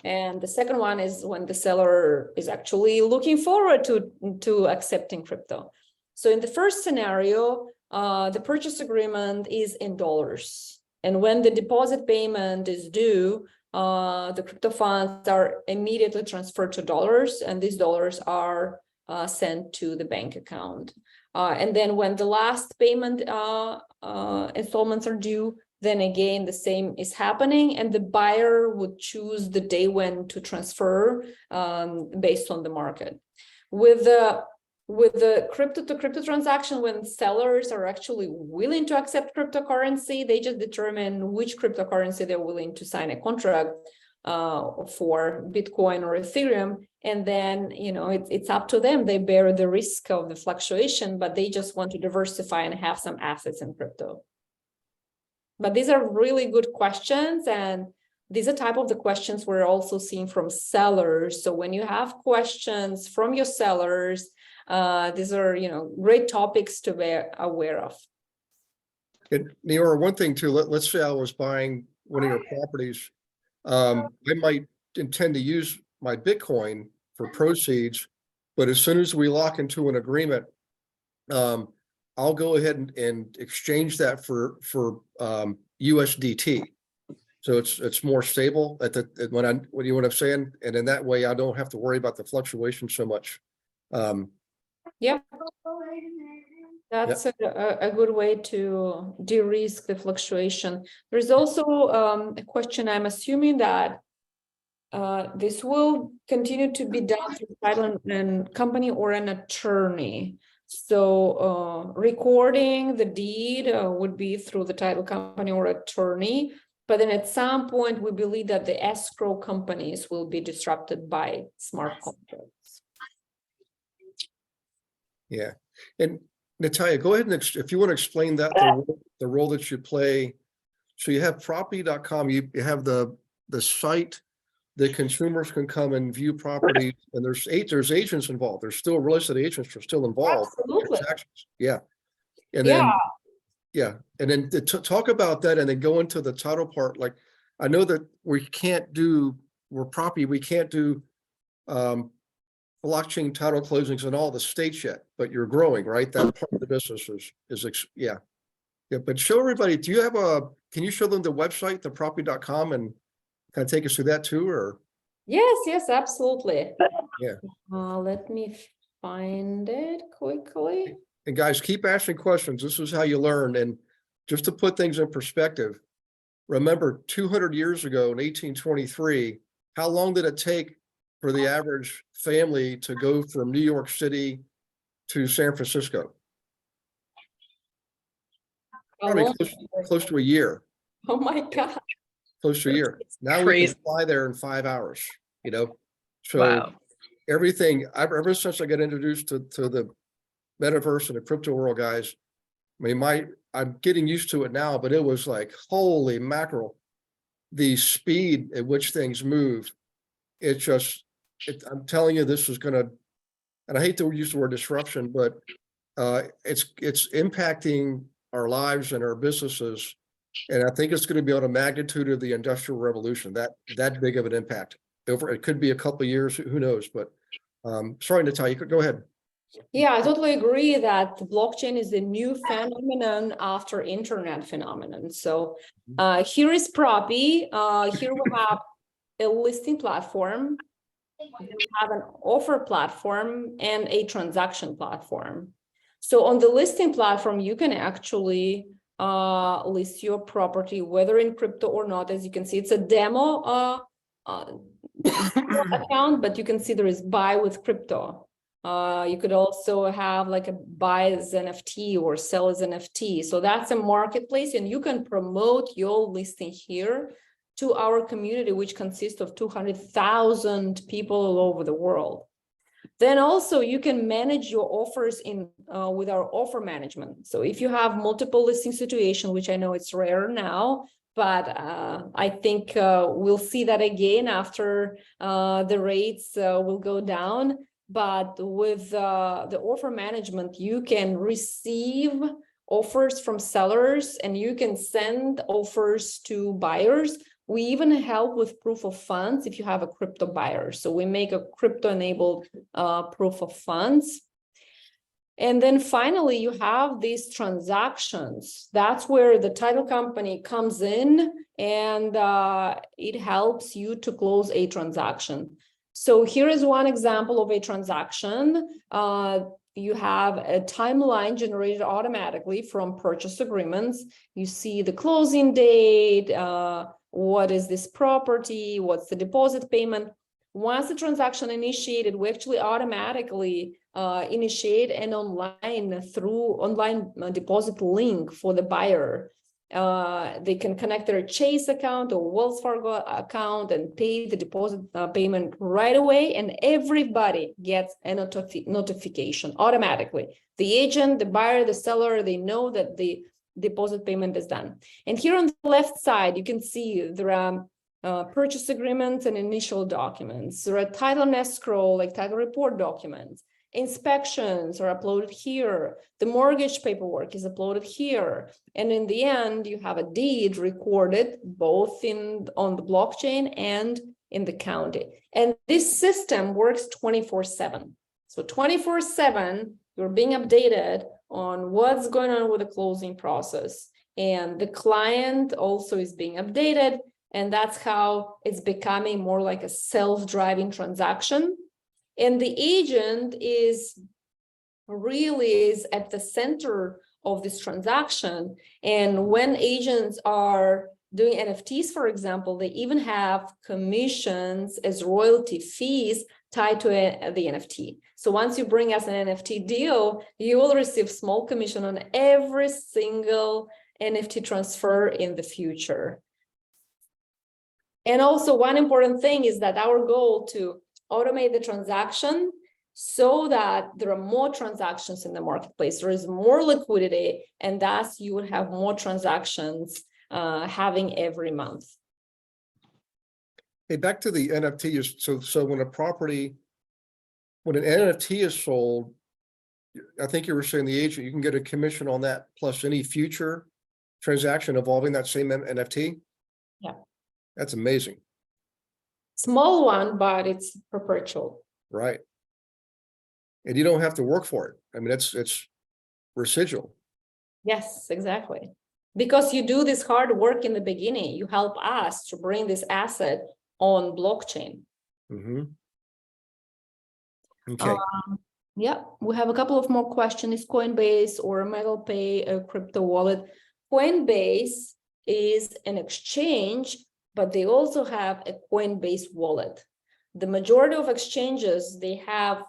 And the second one is when the seller is actually looking forward to accepting crypto. So in the first scenario, the purchase agreement is in dollars. And when the deposit payment is due, the crypto funds are immediately transferred to dollars, and these dollars are sent to the bank account. And then when the last payment installments are due, then again, the same is happening, and the buyer would choose the day when to transfer based on the market. With the crypto to crypto transaction, when sellers are actually willing to accept cryptocurrency, they just determine which cryptocurrency they're willing to sign a contract for Bitcoin or Ethereum. And then, it's up to them. They bear the risk of the fluctuation, but they just want to diversify and have some assets in crypto. But these are really good questions, and these are type of the questions we're also seeing from sellers. So when you have questions from your sellers, these are, great topics to be aware of. And Neora, one thing too, let's say I was buying one of your properties. I might intend to use my Bitcoin for proceeds, but as soon as we lock into an agreement, I'll go ahead and exchange that for USDT. So it's more stable when you know what I'm saying? And in that way, I don't have to worry about the fluctuation so much. Yep. That's a good way to de-risk the fluctuation. There's also a question. I'm assuming that this will continue to be done through title and company or an attorney. So recording the deed would be through the title company or attorney. But then at some point, we believe that the escrow companies will be disrupted by smart contracts. Yeah. And Natalia, go ahead and if you want to explain that, the role that you play. So you have Propy.com, you have the site that consumers can come and view properties, and there's agents involved. There's still real estate agents are still involved. Absolutely. Yeah. And then and then to talk about that and then go into the title part. Like, I know that we're Propy, we can't do blockchain title closings in all the states yet, but you're growing, right? That part of the business is yeah. But show everybody, can you show them the website, the Propy.com, and kind of take us through that too, or? Yes, absolutely. Yeah. Let me find it quickly. And guys, keep asking questions. This is how you learn. And just to put things in perspective, remember 200 years ago in 1823, how long did it take for the average family to go from New York City to San Francisco? Probably close to a year. Oh my God. Close to a year. Now we can fly there in 5 hours, you know? So Wow. everything, ever since I got introduced to the metaverse and the crypto world, guys, I mean, I'm getting used to it now, but it was like, holy mackerel, the speed at which things move. I'm telling you, this is gonna, and I hate to use the word disruption, but it's impacting our lives and our businesses. And I think it's going to be on a magnitude of the Industrial Revolution, that big of an impact. It could be a couple of years, who knows? But sorry, Natalia, go ahead. Yeah, I totally agree that blockchain is a new phenomenon after internet phenomenon. So here is Propy. Here we have a listing platform, we have an offer platform, and a transaction platform. So on the listing platform, you can actually list your property, whether in crypto or not. As you can see, it's a demo account, but you can see there is buy with crypto. You could also have like a buy as NFT or sell as NFT. So that's a marketplace, and you can promote your listing here to our community, which consists of 200,000 people all over the world. Then also you can manage your offers with our offer management. So if you have multiple listing situations, which I know it's rare now, but I think we'll see that again after the rates will go down. But with the offer management, you can receive offers from sellers and you can send offers to buyers. We even help with proof of funds if you have a crypto buyer. So we make a crypto-enabled proof of funds. And then finally, you have these transactions. That's where the title company comes in and it helps you to close a transaction. So here is one example of a transaction. You have a timeline generated automatically from purchase agreements. You see the closing date, what is this property, what's the deposit payment. Once the transaction initiated, we actually automatically initiate an online deposit link for the buyer. They can connect their Chase account or Wells Fargo account and pay the deposit payment right away, and everybody gets a notification automatically. The agent, the buyer, the seller, they know that the deposit payment is done. And here on the left side, you can see there are purchase agreements and initial documents. There are title and escrow, like title report documents. Inspections are uploaded here. The mortgage paperwork is uploaded here. And in the end, you have a deed recorded both on the blockchain and in the county. And this system works 24/7. So 24/7, you're being updated on what's going on with the closing process. And the client also is being updated. And that's how it's becoming more like a self-driving transaction. And the agent is at the center of this transaction. And when agents are doing NFTs, for example, they even have commissions as royalty fees tied to the NFT. So once you bring us an NFT deal, you will receive small commission on every single NFT transfer in the future. And also one important thing is that our goal to automate the transaction so that there are more transactions in the marketplace, there is more liquidity, and thus you would have more transactions having every month. Hey, back to the NFT. So when an NFT is sold, I think you were saying the agent, you can get a commission on that plus any future transaction involving that same NFT? Yeah. That's amazing. Small one, but it's perpetual. Right. And you don't have to work for it. I mean, it's residual. Yes, exactly. Because you do this hard work in the beginning, you help us to bring this asset on blockchain. Mm-hmm. Okay. Yeah, we have a couple of more questions. Is Coinbase or MetalPay a crypto wallet? Coinbase is an exchange, but they also have a Coinbase wallet. The majority of exchanges, they have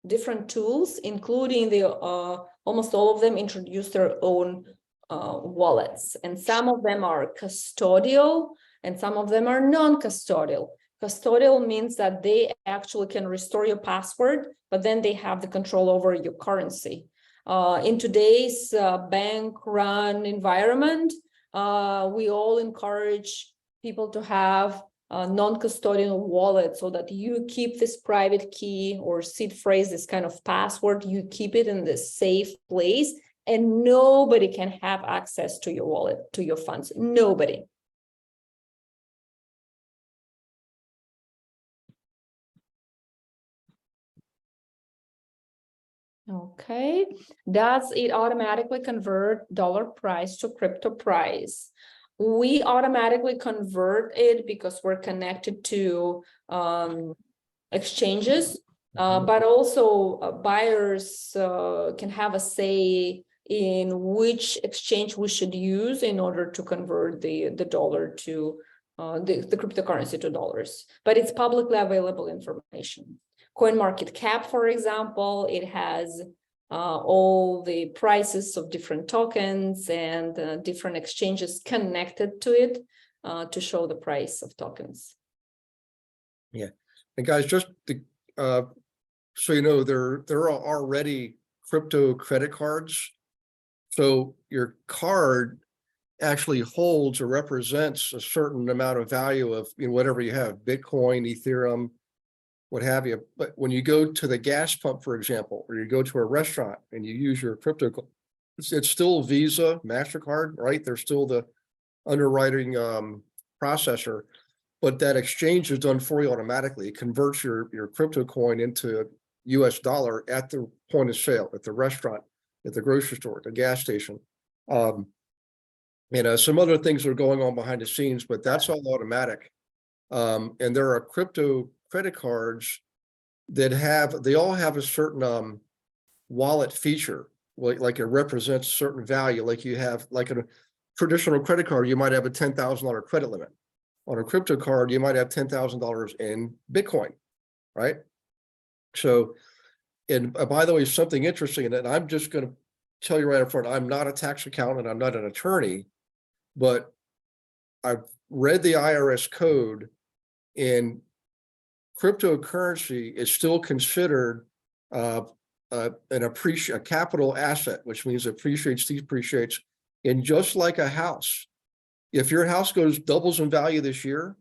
different tools, including almost all of them introduce their own wallets. And some of them are custodial and some of them are non-custodial. Custodial means that they actually can restore your password, but then they have the control over your currency. In today's bank-run environment, we all encourage people to have a non-custodial wallet so that you keep this private key or seed phrase, this kind of password, you keep it in this safe place and nobody can have access to your wallet, to your funds, nobody. Okay, does it automatically convert dollar price to crypto price? We automatically convert it because we're connected to exchanges, but also buyers can have a say in which exchange we should use in order to convert the dollar to the cryptocurrency to dollars. But it's publicly available information. CoinMarketCap, for example, it has all the prices of different tokens and different exchanges connected to it to show the price of tokens. Yeah, and guys, just so you know, there are already crypto credit cards. So your card actually holds or represents a certain amount of value of whatever you have, Bitcoin, Ethereum, what have you. But when you go to the gas pump, for example, or you go to a restaurant and you use your crypto, it's still Visa, MasterCard, right? They're still the underwriting processor, but that exchange is done for you automatically. It converts your crypto coin into US dollar at the point of sale, at the restaurant, at the grocery store, at the gas station. Some other things are going on behind the scenes, but that's all automatic. And there are crypto credit cards that they all have a certain wallet feature, like it represents certain value. Like you have, like a traditional credit card, you might have a $10,000 credit limit. On a crypto card, you might have $10,000 in Bitcoin, right? So, and by the way, something interesting, and I'm just going to tell you right up front, I'm not a tax accountant, I'm not an attorney, but I've read the IRS code, and cryptocurrency is still considered a capital asset, which means appreciates, depreciates. And just like a house, if your house doubles in value this year,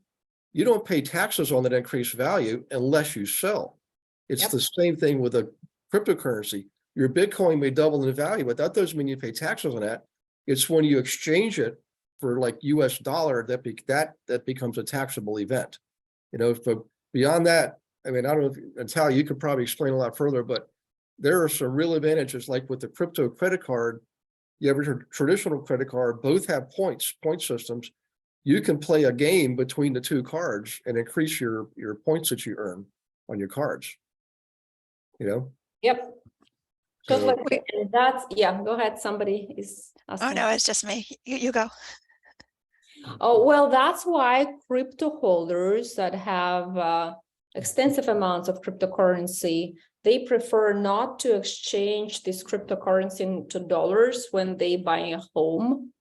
you don't pay taxes on that increased value unless you sell. It's the same thing with a cryptocurrency. Your Bitcoin may double in value, but that doesn't mean you pay taxes on that. It's when you exchange it for like US dollar that becomes a taxable event. You know, so beyond that, I mean, I don't know if Natalia, you could probably explain a lot further, but there are some real advantages, like with the crypto credit card. You have a traditional credit card, both have point systems. You can play a game between the two cards and increase your points that you earn on your cards. You know? Yep. So- Just like, and that's, yeah, go ahead. Somebody is asking. Oh, no, it's just me. You go. Oh, well, that's why crypto holders that have extensive amounts of cryptocurrency, they prefer not to exchange this cryptocurrency into dollars when they buy a home.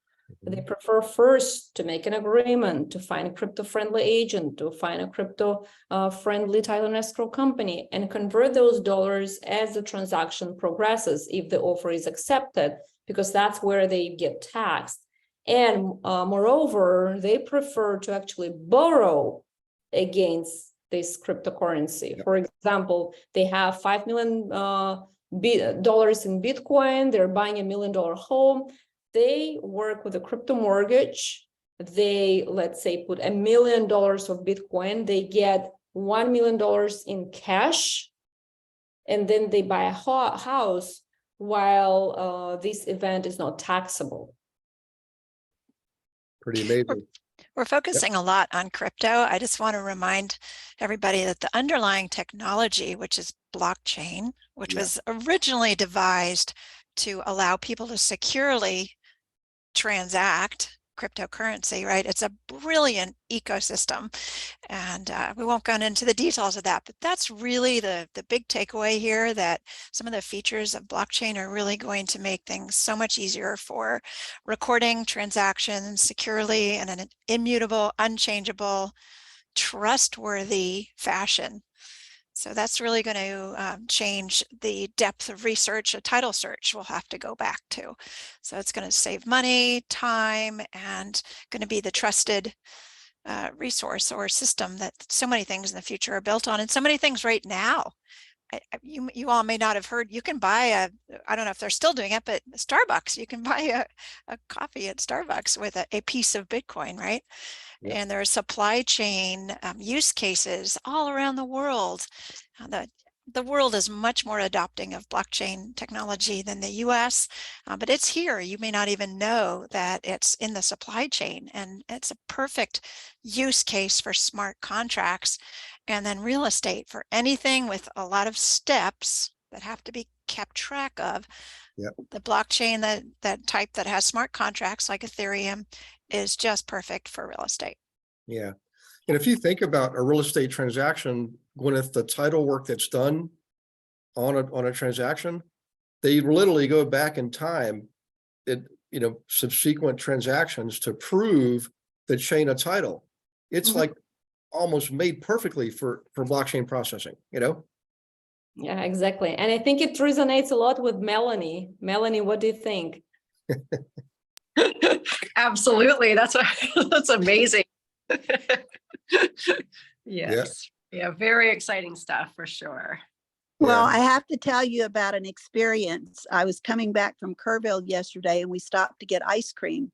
They prefer first to make an agreement, to find a crypto-friendly agent, to find a crypto-friendly title and escrow company, and convert those dollars as the transaction progresses, if the offer is accepted, because that's where they get taxed. And moreover, they prefer to actually borrow against this cryptocurrency. For example, they have $5 million in Bitcoin, they're buying $1 million home. They work with a crypto mortgage. They, let's say, put $1 million of Bitcoin. They get $1 million in cash, and then they buy a house while this event is not taxable. Pretty amazing. We're focusing a lot on crypto. I just want to remind everybody that the underlying technology, which is blockchain, which was originally devised to allow people to securely transact cryptocurrency, right? It's a brilliant ecosystem, and we won't go into the details of that, but that's really the big takeaway here, that some of the features of blockchain are really going to make things so much easier for recording transactions securely in an immutable, unchangeable, trustworthy fashion. So that's really going to change the depth of research a title search will have to go back to. So it's going to save money, time, and going to be the trusted resource or system that so many things in the future are built on, and so many things right now. You all may not have heard, you can buy I don't know if they're still doing it, but Starbucks, you can buy a coffee at Starbucks with a piece of Bitcoin, right? Yep. And there are supply chain use cases all around the world. The world is much more adopting of blockchain technology than the US, but it's here. You may not even know that it's in the supply chain, and it's a perfect use case for smart contracts. And then real estate, for anything with a lot of steps that have to be kept track of. Yep. The blockchain that type that has smart contracts like Ethereum is just perfect for real estate. Yeah. And if you think about a real estate transaction, Gwyneth, the title work that's done on a transaction, they literally go back in time, subsequent transactions to prove the chain of title. It's like almost made perfectly for blockchain processing, Yeah, exactly. And I think it resonates a lot with Melanie. Melanie, what do you think? Absolutely. That's amazing. Yes. Yeah, very exciting stuff for sure. Well, I have to tell you about an experience. I was coming back from Kerrville yesterday, and we stopped to get ice cream.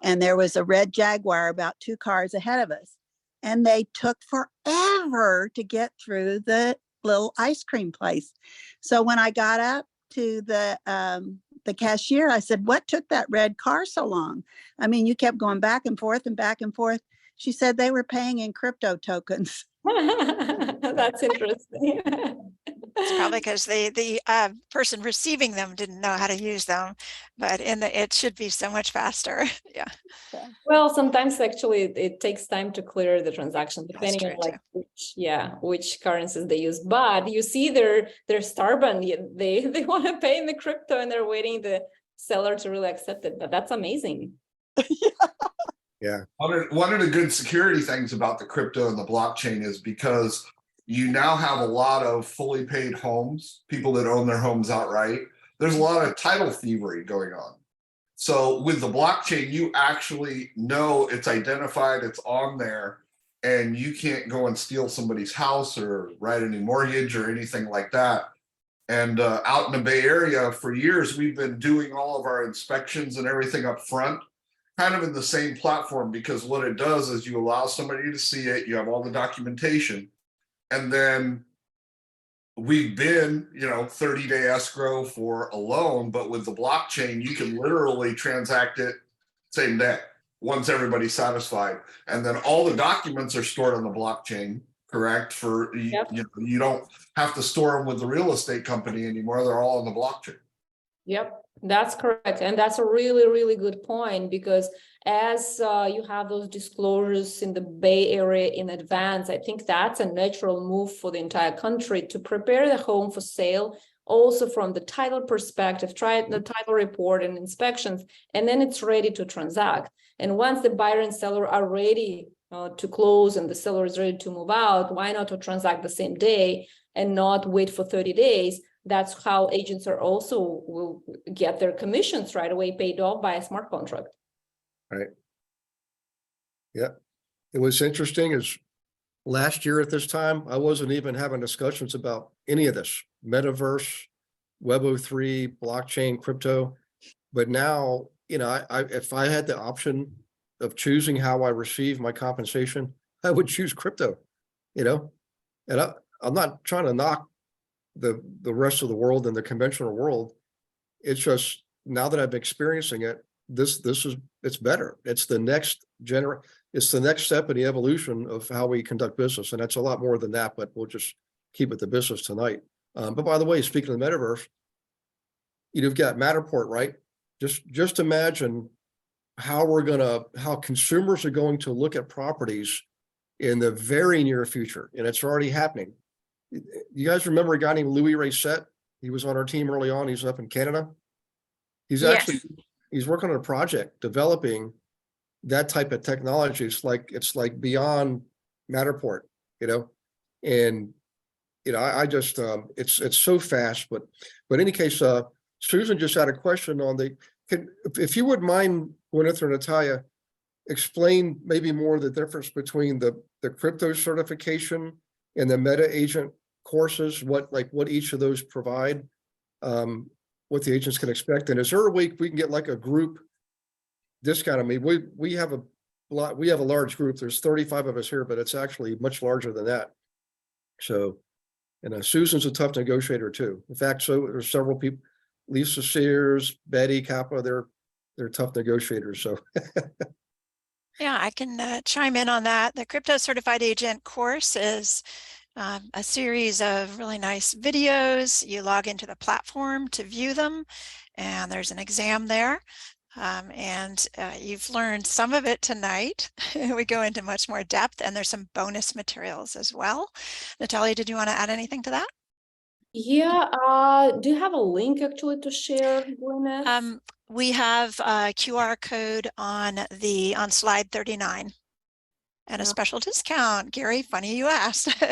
And there was a red Jaguar about 2 cars ahead of us. And they took forever to get through the little ice cream place. So when I got up to the cashier, I said, "What took that red car so long? I mean, you kept going back and forth and back and forth." She said they were paying in crypto tokens. That's interesting. It's probably because the person receiving them didn't know how to use them, but it should be so much faster. Yeah. Well, sometimes actually it takes time to clear the transaction, depending on which currencies they use. But you see, they're stubborn. They want to pay in the crypto, and they're waiting the seller to really accept it. But that's amazing. Yeah. One of the good security things about the crypto and the blockchain is because you now have a lot of fully paid homes, people that own their homes outright. There's a lot of title thievery going on. So with the blockchain, you actually know it's identified, it's on there, and you can't go and steal somebody's house or write any mortgage or anything like that. And out in the Bay Area for years, we've been doing all of our inspections and everything up front, kind of in the same platform, because what it does is you allow somebody to see it, you have all the documentation, and then we've been, 30-day escrow for a loan, but with the blockchain, you can literally transact it same day once everybody's satisfied. And then all the documents are stored on the blockchain, correct? For Yep. you don't have to store them with the real estate company anymore. They're all on the blockchain. Yep, that's correct. And that's a really, really good point, because as you have those disclosures in the Bay Area in advance, I think that's a natural move for the entire country to prepare the home for sale, also from the title perspective, try the title report and inspections, and then it's ready to transact. And once the buyer and seller are ready to close and the seller is ready to move out, why not to transact the same day and not wait for 30 days? That's how agents are also will get their commissions right away paid off by a smart contract. Right. Yeah. It was interesting is last year at this time, I wasn't even having discussions about any of this metaverse, Web3, blockchain, crypto. But now, I if I had the option of choosing how I receive my compensation, I would choose crypto, and I'm not trying to knock the rest of the world and the conventional world. It's just now that I'm experiencing it, it's better. It's the next step in the evolution of how we conduct business. And that's a lot more than that, but we'll just keep it to business tonight. But by the way, speaking of the metaverse, you've got Matterport, right? Just imagine how consumers are going to look at properties in the very near future. And it's already happening. You guys remember a guy named Louis Reset? He was on our team early on. He's up in Canada. He's working on a project developing that type of technology. It's like beyond Matterport, and I just it's so fast. But in any case, Susan just had a question on if you wouldn't mind, Gwyneth or Natalia, explain maybe more the difference between the crypto certification and the meta agent courses, what each of those provide, what the agents can expect. And is there a way we can get like a group discount? I mean, we have a large group. There's 35 of us here, but it's actually much larger than that. So, and Susan's a tough negotiator too. In fact, so there's several people, Lisa Sears, Betty Kappa, they're tough negotiators. So Yeah, I can chime in on that. The Crypto Certified Agent course is a series of really nice videos. You log into the platform to view them, and there's an exam there. And you've learned some of it tonight. We go into much more depth, and there's some bonus materials as well. Natalia, did you want to add anything to that? Yeah, do you have a link actually to share, Gwyneth? We have a QR code on slide 39 and a special discount. Gary, funny you asked.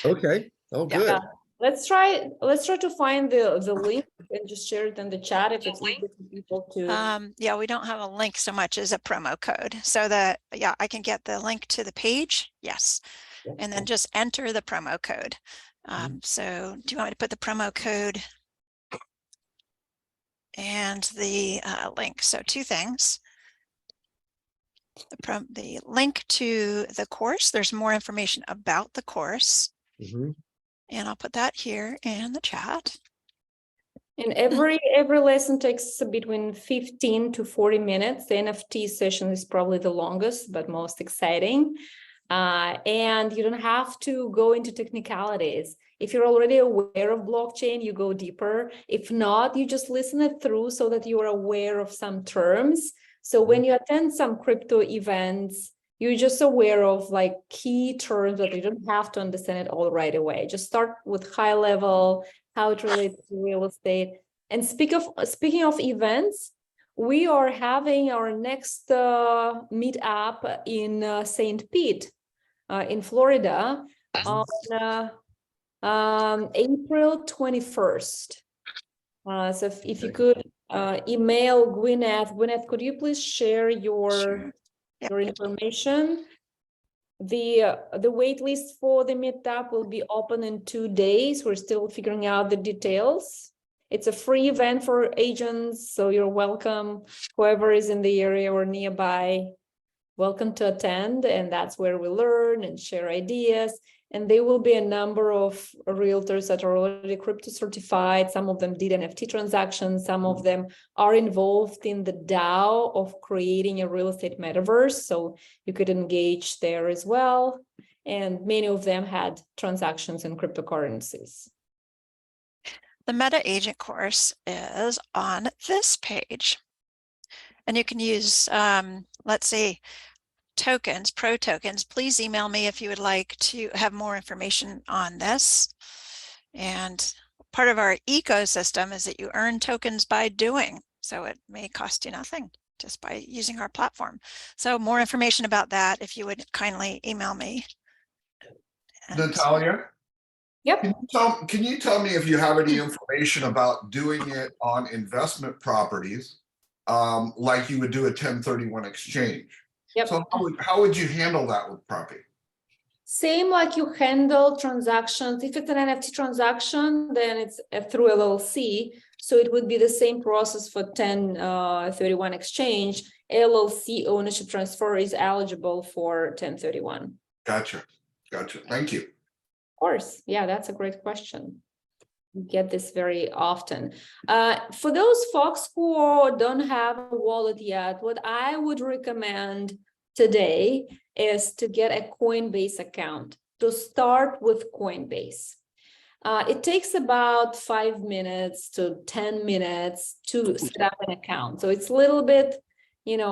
okay. Oh, good. Yeah. Let's try to find the link and just share it in the chat if it's easy for people to. Yeah, we don't have a link so much as a promo code. So I can get the link to the page. Yes. And then just enter the promo code. So do you want me to put the promo code and the link? So two things. The link to the course, there's more information about the course. And I'll put that here in the chat. And every lesson takes between 15 to 40 minutes. The NFT session is probably the longest, but most exciting. And you don't have to go into technicalities. If you're already aware of blockchain, you go deeper. If not, you just listen it through so that you are aware of some terms. So when you attend some crypto events, you're just aware of like key terms that you don't have to understand it all right away. Just start with high level, how it relates to real estate. And speaking of events, we are having our next meetup in St. Pete in Florida on April 21st. So if you could email Gwyneth. Gwyneth, could you please share your information? The wait list for the meetup will be open in 2 days. We're still figuring out the details. It's a free event for agents, so you're welcome. Whoever is in the area or nearby, welcome to attend. And that's where we learn and share ideas. And there will be a number of realtors that are already crypto certified. Some of them did NFT transactions. Some of them are involved in the DAO of creating a real estate metaverse. So you could engage there as well. And many of them had transactions in cryptocurrencies. The Meta Agent course is on this page. And you can use, let's see, tokens, pro tokens. Please email me if you would like to have more information on this. And part of our ecosystem is that you earn tokens by doing. So it may cost you nothing just by using our platform. So more information about that, if you would kindly email me. And Natalia, Yep. can you tell me if you have any information about doing it on investment properties, like you would do a 1031 exchange? Yep. So how would you handle that with Propy? Same like you handle transactions. If it's an NFT transaction, then it's through LLC. So it would be the same process for 1031 exchange. LLC ownership transfer is eligible for 1031. Gotcha. Thank you. Of course. Yeah, that's a great question. We get this very often. For those folks who don't have a wallet yet, what I would recommend today is to get a Coinbase account, to start with Coinbase. It takes about 5 minutes to 10 minutes to set up an account. So it's a little bit,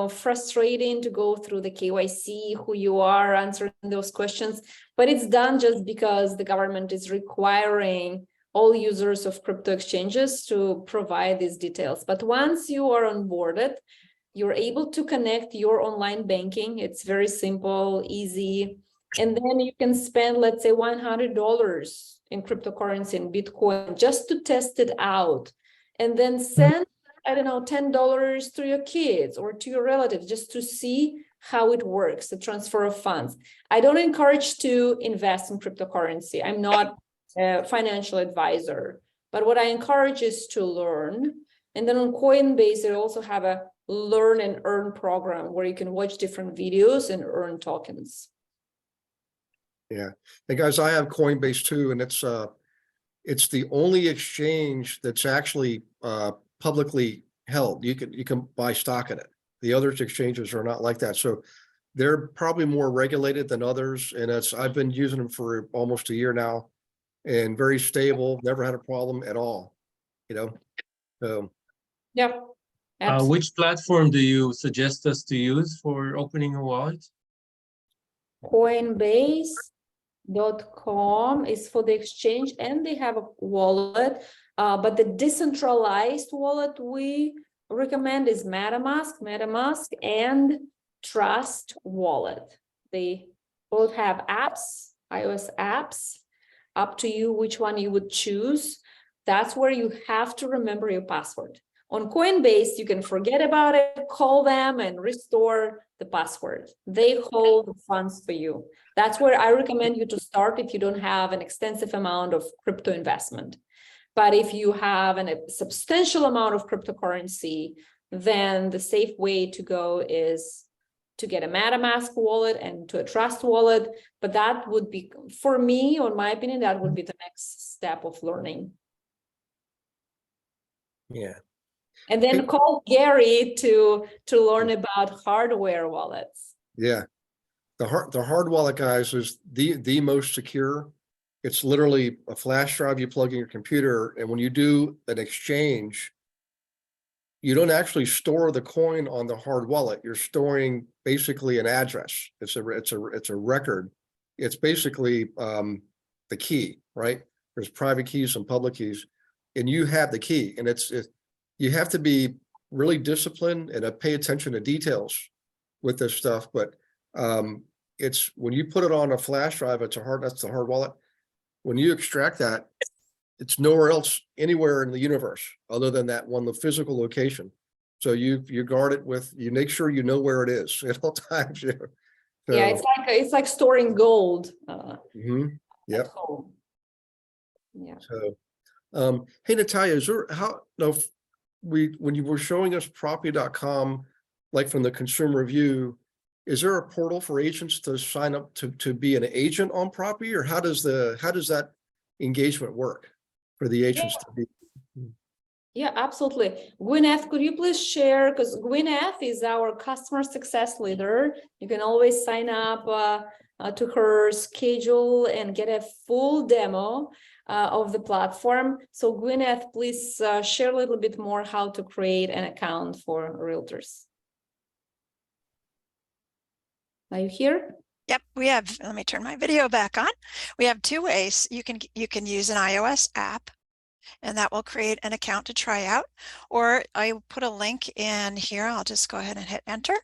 frustrating to go through the KYC, who you are, answering those questions, but it's done just because the government is requiring all users of crypto exchanges to provide these details. But once you are onboarded, you're able to connect your online banking. It's very simple, easy. And then you can spend, let's say, $100 in cryptocurrency in Bitcoin just to test it out. And then send, $10 to your kids or to your relatives just to see how it works, the transfer of funds. I don't encourage to invest in cryptocurrency. I'm not a financial advisor, but what I encourage is to learn. And then on Coinbase, they also have a learn and earn program where you can watch different videos and earn tokens. Yeah. Hey guys, I have Coinbase too, and it's the only exchange that's actually publicly held. You can buy stock in it. The other exchanges are not like that. So they're probably more regulated than others. And I've been using them for almost a year now and very stable, never had a problem at all, So Yeah. Absolutely. Which platform do you suggest us to use for opening a wallet? Coinbase.com is for the exchange, and they have a wallet, but the decentralized wallet we recommend is MetaMask and Trust Wallet. They both have apps, iOS apps. Up to you which one you would choose. That's where you have to remember your password. On Coinbase, you can forget about it, call them and restore the password. They hold the funds for you. That's where I recommend you to start if you don't have an extensive amount of crypto investment. But if you have a substantial amount of cryptocurrency, then the safe way to go is to get a MetaMask wallet and to a Trust wallet. But that would be, for me, in my opinion, that would be the next step of learning. yeah. And then call Gary to learn about hardware wallets. Yeah. The hard wallet, guys, is the most secure. It's literally a flash drive you plug in your computer, and when you do an exchange, you don't actually store the coin on the hard wallet. You're storing basically an address. It's a record. It's basically the key, right? There's private keys and public keys, and you have the key. And you have to be really disciplined and pay attention to details with this stuff. But it's when you put it on a flash drive, that's the hard wallet. When you extract that, it's nowhere else, anywhere in the universe other than that one, the physical location. So you guard it you make sure you know where it is at all times. Yeah, So, it's like storing gold. mhm, At yep. home. Yeah. So, hey, Natalia, is there how, no, when you were showing us Propy.com, like from the consumer review, is there a portal for agents to sign up to be an agent on Propy, or how does that engagement work for the agents to be? Yeah, absolutely. Gwyneth, could you please share, because Gwyneth is our customer success leader. You can always sign up to her schedule and get a full demo of the platform. So Gwyneth, please share a little bit more how to create an account for realtors. Are you here? Yep, we have, let me turn my video back on. We have two ways. You can use an iOS app, and that will create an account to try out, or I put a link in here. I'll just go ahead and hit enter,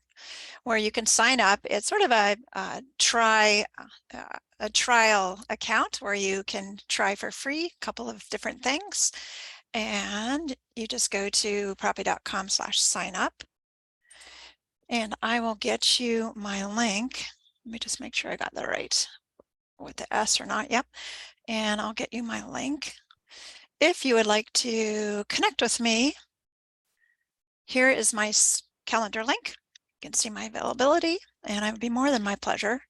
where you can sign up. It's sort of a trial account where you can try for free a couple of different things, and you just go to propy.com/sign up, and I will get you my link. Let me just make sure I got that right with the S or not. Yep, and I'll get you my link. If you would like to connect with me, here is my calendar link. You can see my availability, and it would be more than my pleasure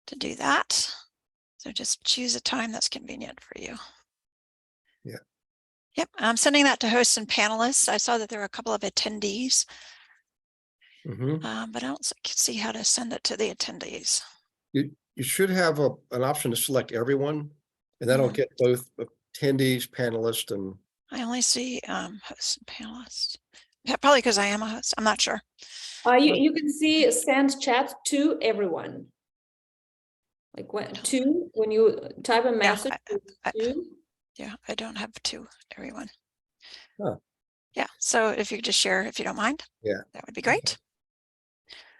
to do that. So just choose a time that's convenient for you. Yeah. Yep, I'm sending that to hosts and panelists. I saw that there were a couple of attendees, but I don't see how to send it to the attendees. You should have an option to select everyone, and that'll get both attendees, panelists, and I only see hosts and panelists. Yeah, probably because I am a host. I'm not sure. You can see send chat to everyone. Like when you type a message. Yeah, I don't have to everyone. Huh. Yeah, so if you could just share, if you don't mind, yeah, that would be great.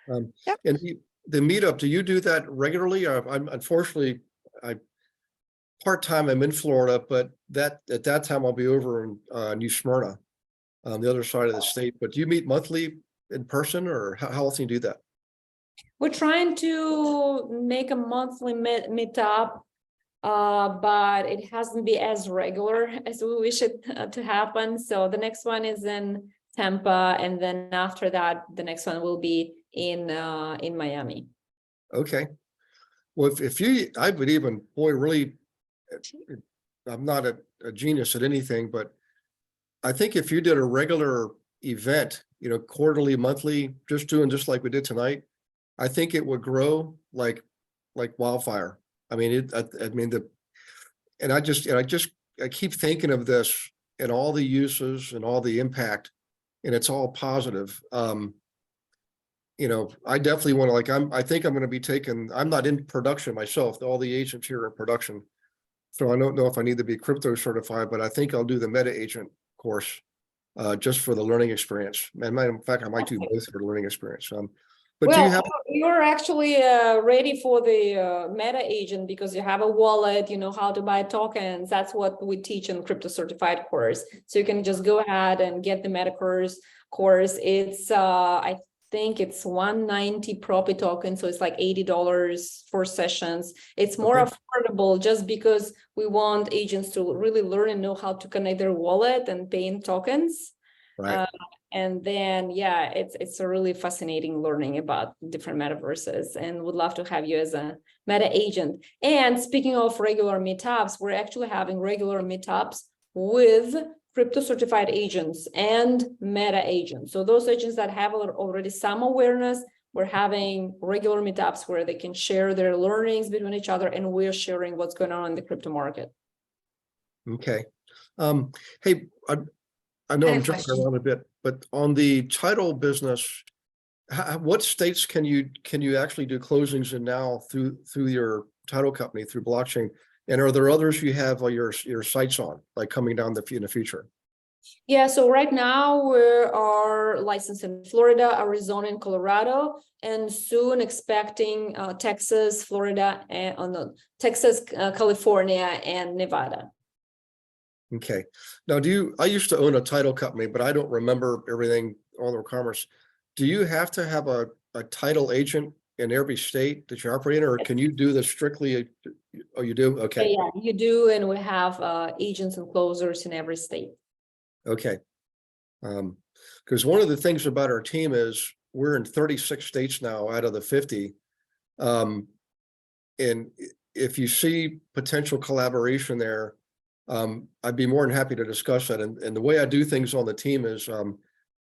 Yep. And the meetup, do you do that regularly? I'm unfortunately, part-time, I'm in Florida, but at that time I'll be over in New Smyrna, on the other side of the state. But do you meet monthly in person, or how often do you do that? We're trying to make a monthly meetup, but it hasn't been as regular as we wish it to happen. So the next one is in Tampa, and then after that, the next one will be in Miami. Okay. Well, if you, I would even, boy, really, I'm not a genius at anything, but I think if you did a regular event, quarterly, monthly, just like we did tonight, I think it would grow like wildfire. I mean, I keep thinking of this and all the uses and all the impact, and it's all positive. I definitely want to, I think I'm going to be I'm not in production myself. All the agents here are in production. So I don't know if I need to be crypto certified, but I think I'll do the meta agent course just for the learning experience. And in fact, I might do both for the learning experience. But well, do you have? You're actually ready for the meta agent because you have a wallet, you know how to buy tokens. That's what we teach in crypto certified course. So you can just go ahead and get the meta course. It's I think it's 190 Propy token, so it's like $80 for sessions. It's more affordable just because we want agents to really learn and know how to connect their wallet and pay in tokens. Right. And then, yeah, it's a really fascinating learning about different metaverses, and would love to have you as a meta agent. And speaking of regular meetups, we're actually having regular meetups with crypto certified agents and meta agents. So those agents that have already some awareness, we're having regular meetups where they can share their learnings between each other, and we're sharing what's going on in the crypto market. Okay. Hey, I know I'm jumping around a bit, but on the title business, what states can you actually do closings in now through your title company, through blockchain? And are there others you have your sights on, like coming down in the future? Yeah, so right now we are licensed in Florida, Arizona, and Colorado, and soon expecting Texas, Florida, and Texas, California, and Nevada. Okay. Now, I used to own a title company, but I don't remember everything, all the requirements. Do you have to have a title agent in every state that you operate in, or can you do this strictly? Oh, you do? Okay. Yeah, you do, and we have agents and closers in every state. Okay. Because one of the things about our team is we're in 36 states now out of the 50. And if you see potential collaboration there, I'd be more than happy to discuss that. And the way I do things on the team is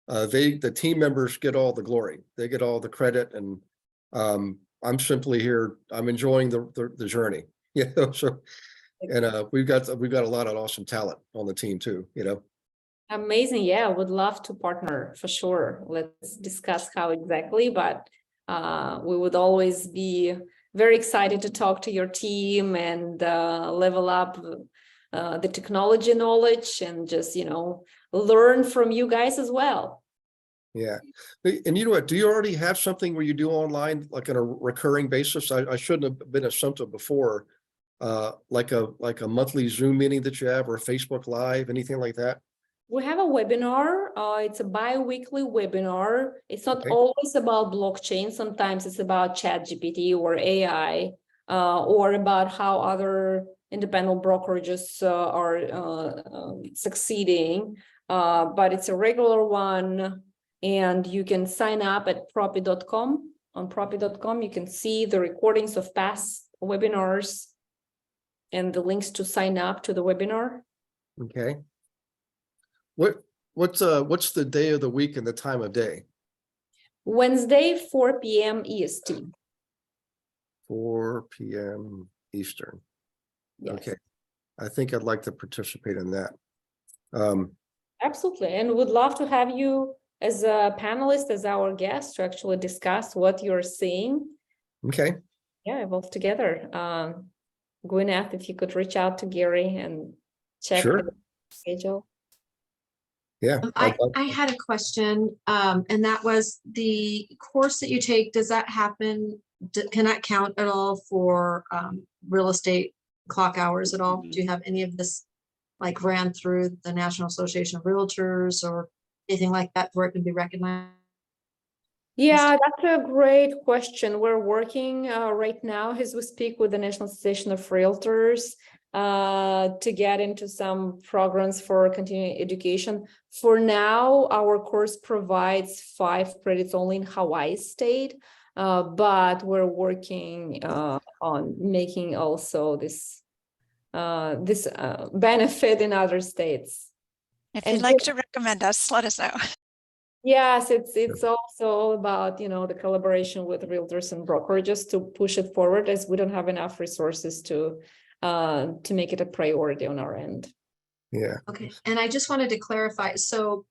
the team members get all the glory. They get all the credit, and I'm simply here. I'm enjoying the journey. You know, so and we've got a lot of awesome talent on the team too, you know. Amazing. Yeah, would love to partner for sure. Let's discuss how exactly, but we would always be very excited to talk to your team and level up the technology knowledge and just, you know, learn from you guys as well. Yeah. And you know what, do you already have something where you do online, like on a recurring basis? I shouldn't have been assumptive before, like a monthly Zoom meeting that you have, or a Facebook Live, anything like that? We have a webinar. It's a bi-weekly webinar. It's not Okay. always about blockchain. Sometimes it's about ChatGPT or AI, or about how other independent brokerages are succeeding. But it's a regular one, and you can sign up at propy.com. On propy.com, you can see the recordings of past webinars and the links to sign up to the webinar. Okay. What's the day of the week and the time of day? Wednesday, 4 p.m. EST. 4 p.m. Eastern. Yes. Okay. I think I'd like to participate in that. Absolutely. And would love to have you as a panelist, as our guest, to actually discuss what you're seeing. Okay. Yeah, evolve together. Gwyneth, if you could reach out to Gary and check Sure. the schedule. Yeah. I had a question, and that was the course that you take. Does that happen? Can that count at all for real estate clock hours at all? Do you have any of this like ran through the National Association of Realtors or anything like that where it can be recognized? Yeah, that's a great question. We're working right now as we speak with the National Association of Realtors to get into some programs for continuing education. For now, our course provides 5 credits only in Hawaii state, but we're working on making also this benefit in other states. If And you'd like to recommend us, let us know. Yes, it's also all about, you know, the collaboration with realtors and brokerages to push it forward, as we don't have enough resources to make it a priority on our end. Yeah. Okay, and I just wanted to clarify, so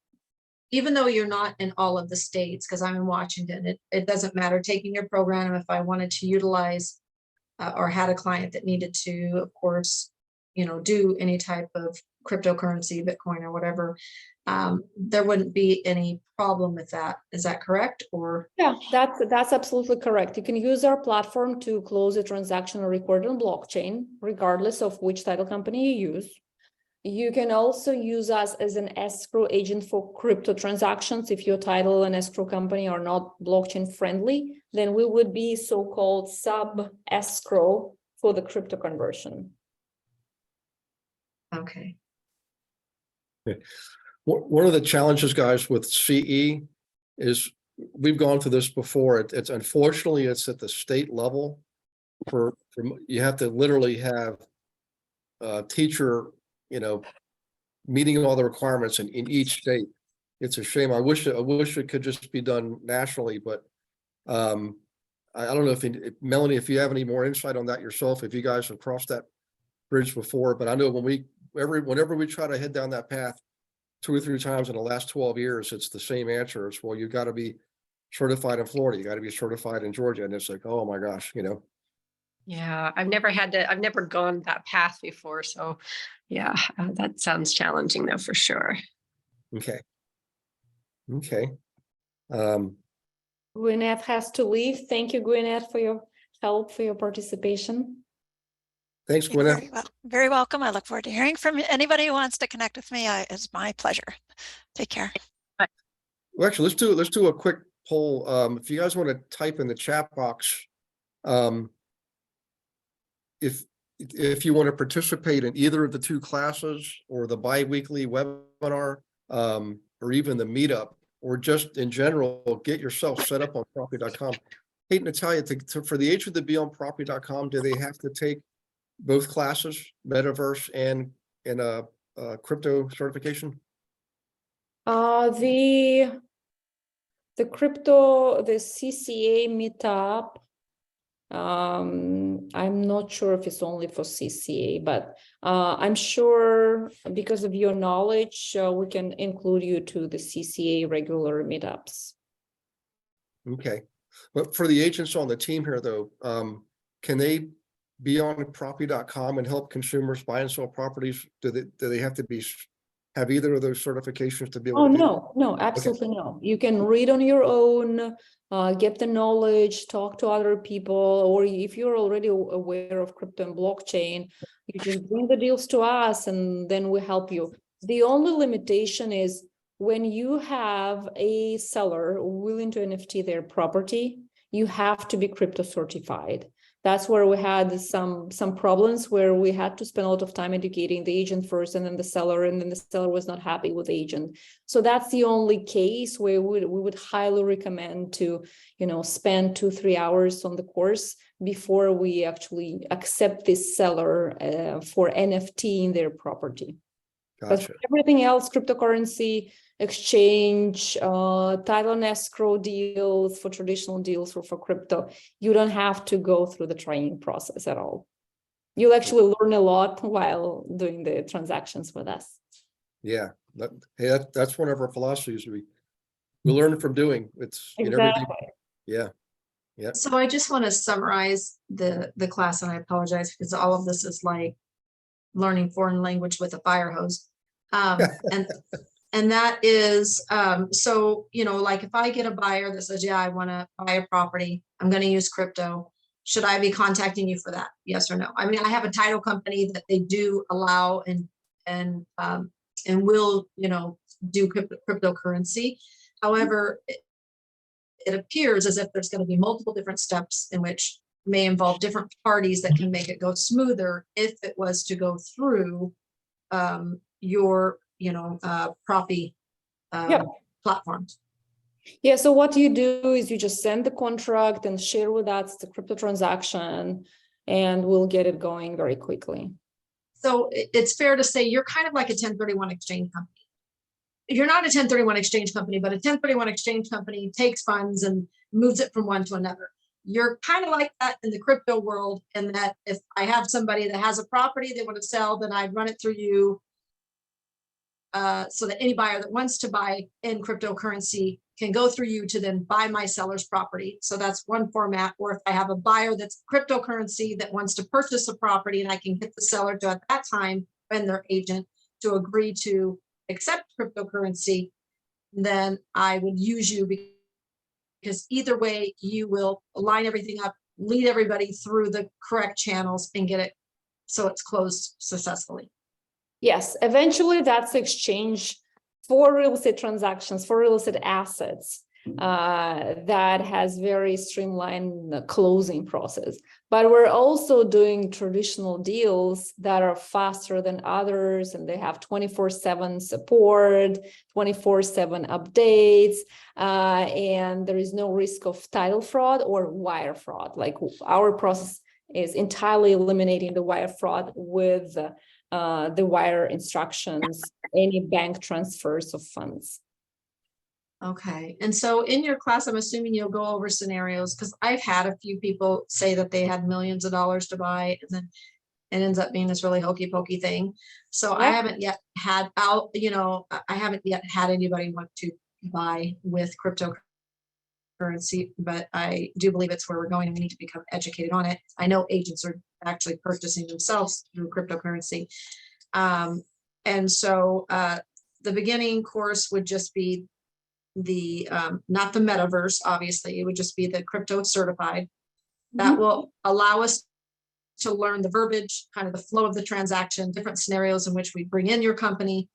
even though you're not in all of the states, because I'm in Washington, it doesn't matter taking your program. If I wanted to utilize or had a client that needed to, of course, you know, do any type of cryptocurrency, Bitcoin or whatever, there wouldn't be any problem with that. Is that correct? Or Yeah, that's absolutely correct. You can use our platform to close a transaction or record on blockchain, regardless of which title company you use. You can also use us as an escrow agent for crypto transactions. If your title and escrow company are not blockchain friendly, then we would be so-called sub-escrow for the crypto conversion. okay. One of the challenges, guys, with CE is we've gone through this before. It's unfortunately it's at the state level. For you have to literally have a teacher, you know, meeting all the requirements in each state. It's a shame. I wish it could just be done nationally, but I don't know if Melanie, if you have any more insight on that yourself, if you guys have crossed that bridge before, but I know whenever we try to head down that path 2 or 3 times in the last 12 years, it's the same answer. It's, well, you've got to be certified in Florida, you got to be certified in Georgia. And it's like, oh my gosh, you know. Yeah, I've never gone that path before. So yeah, that sounds challenging though, for sure. Okay. Okay. Gwyneth has to leave. Thank you, Gwyneth, for your help, for your participation. Thanks, You're Gwyneth. very welcome. I look forward to hearing from anybody who wants to connect with me. It's my pleasure. Take care. Well, actually, let's do a quick poll. If you guys want to type in the chat box, if you want to participate in either of the two classes or the bi-weekly webinar, or even the meetup, or just in general, get yourself set up on Propy.com. Hey, Natalia, for the agent to be on Propy.com, do they have to take both classes, Metaverse and a crypto certification? The crypto, the CCA meetup, I'm not sure if it's only for CCA, but I'm sure because of your knowledge, we can include you to the CCA regular meetups. Okay, but for the agents on the team here, though, can they be on Propy.com and help consumers buy and sell properties? Do they have to have either of those certifications to be able Oh, to do no, absolutely no. You can read on your own, get the knowledge, talk to other people, or if you're already aware of crypto and blockchain, you just bring the deals to us and then we help you. The only limitation is when you have a seller willing to NFT their property, you have to be crypto certified. That's where we had some problems where we had to spend a lot of time educating the agent first and then the seller was not happy with the agent. So that's the only case where we would highly recommend to, spend 2-3 hours on the course before we actually accept this seller for NFT in their property. Gotcha. But everything else, cryptocurrency, exchange, title and escrow deals for traditional deals or for crypto, you don't have to go through the training process at all. You'll actually learn a lot while doing the transactions with us. Yeah, that's one of our philosophies. We learn from doing. It's Exactly. Yeah. So I just want to summarize the class, and I apologize because all of this is like learning foreign language with a fire hose. And that is, so, like if I get a buyer that says, yeah, I want to buy a property, I'm going to use crypto. Should I be contacting you for that? Yes or no? I mean, I have a title company that they do allow and will, do cryptocurrency. However, it appears as if there's going to be multiple different steps in which may involve different parties that can make it go smoother if it was to go through your Propy platforms. Yeah, so what you do is you just send the contract and share with us the crypto transaction and we'll get it going very quickly. So it's fair to say you're kind of like a 1031 exchange company. You're not a 1031 exchange company, but a 1031 exchange company takes funds and moves it from one to another. You're kind of like that in the crypto world, in that if I have somebody that has a property they want to sell, then I'd run it through you. So that any buyer that wants to buy in cryptocurrency can go through you to then buy my seller's property. So that's one format. Or if I have a buyer that's cryptocurrency that wants to purchase a property, and I can get the seller to at that time and their agent to agree to accept cryptocurrency, then I would use you, because either way you will line everything up, lead everybody through the correct channels and get it so it's closed successfully. Yes, eventually that's exchange for real estate transactions, for real estate assets that has very streamlined closing process. But we're also doing traditional deals that are faster than others, and they have 24/7 support, 24/7 updates, and there is no risk of title fraud or wire fraud. Like our process is entirely eliminating the wire fraud with the wire instructions, any bank transfers of funds. Okay. And so in your class, I'm assuming you'll go over scenarios, because I've had a few people say that they had millions of dollars to buy, and then it ends up being this really hokey pokey thing. So I haven't yet had I haven't yet had anybody want to buy with cryptocurrency, but I do believe it's where we're going and we need to become educated on it. I know agents are actually purchasing themselves through cryptocurrency. And so the beginning course would just be the not the metaverse, obviously. It would just be the crypto certified. That will allow us to learn the verbiage, kind of the flow of the transaction, different scenarios in which we bring in your company.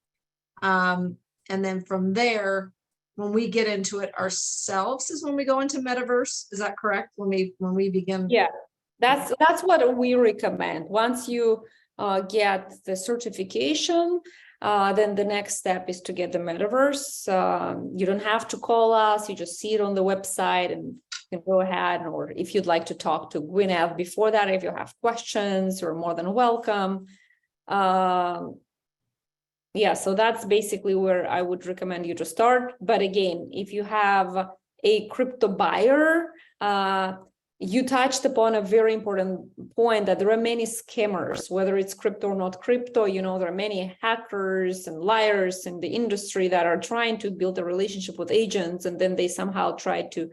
And then from there, when we get into it ourselves is when we go into metaverse. Is that correct? When we begin? Yeah, that's what we recommend. Once you get the certification, then the next step is to get the metaverse. You don't have to call us, you just see it on the website and you can go ahead, or if you'd like to talk to Gwyneth before that, if you have questions, you're more than welcome. Yeah, so that's basically where I would recommend you to start. But again, if you have a crypto buyer, you touched upon a very important point that there are many scammers, whether it's crypto or not crypto. You know, there are many hackers and liars in the industry that are trying to build a relationship with agents, and then they somehow try to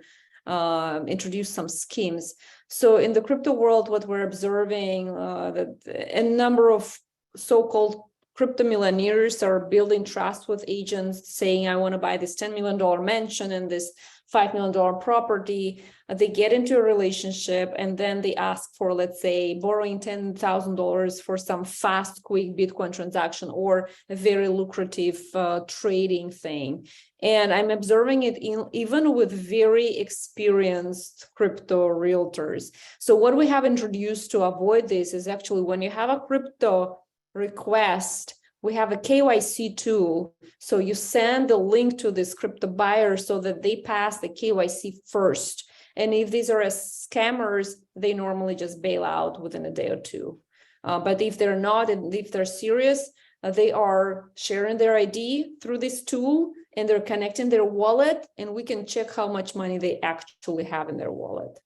introduce some schemes. So in the crypto world, what we're observing, that a number of so-called crypto millionaires are building trust with agents, saying, I want to buy this $10 million mansion and this $5 million property. They get into a relationship and then they ask for, let's say, borrowing $10,000 for some fast, quick Bitcoin transaction or a very lucrative trading thing. And I'm observing it even with very experienced crypto realtors. So what we have introduced to avoid this is actually when you have a crypto request, we have a KYC tool. So you send the link to this crypto buyer so that they pass the KYC first. And if these are scammers, they normally just bail out within a day or two. But if they're not, and if they're serious, they are sharing their ID through this tool and they're connecting their wallet, and we can check how much money they actually have in their wallet.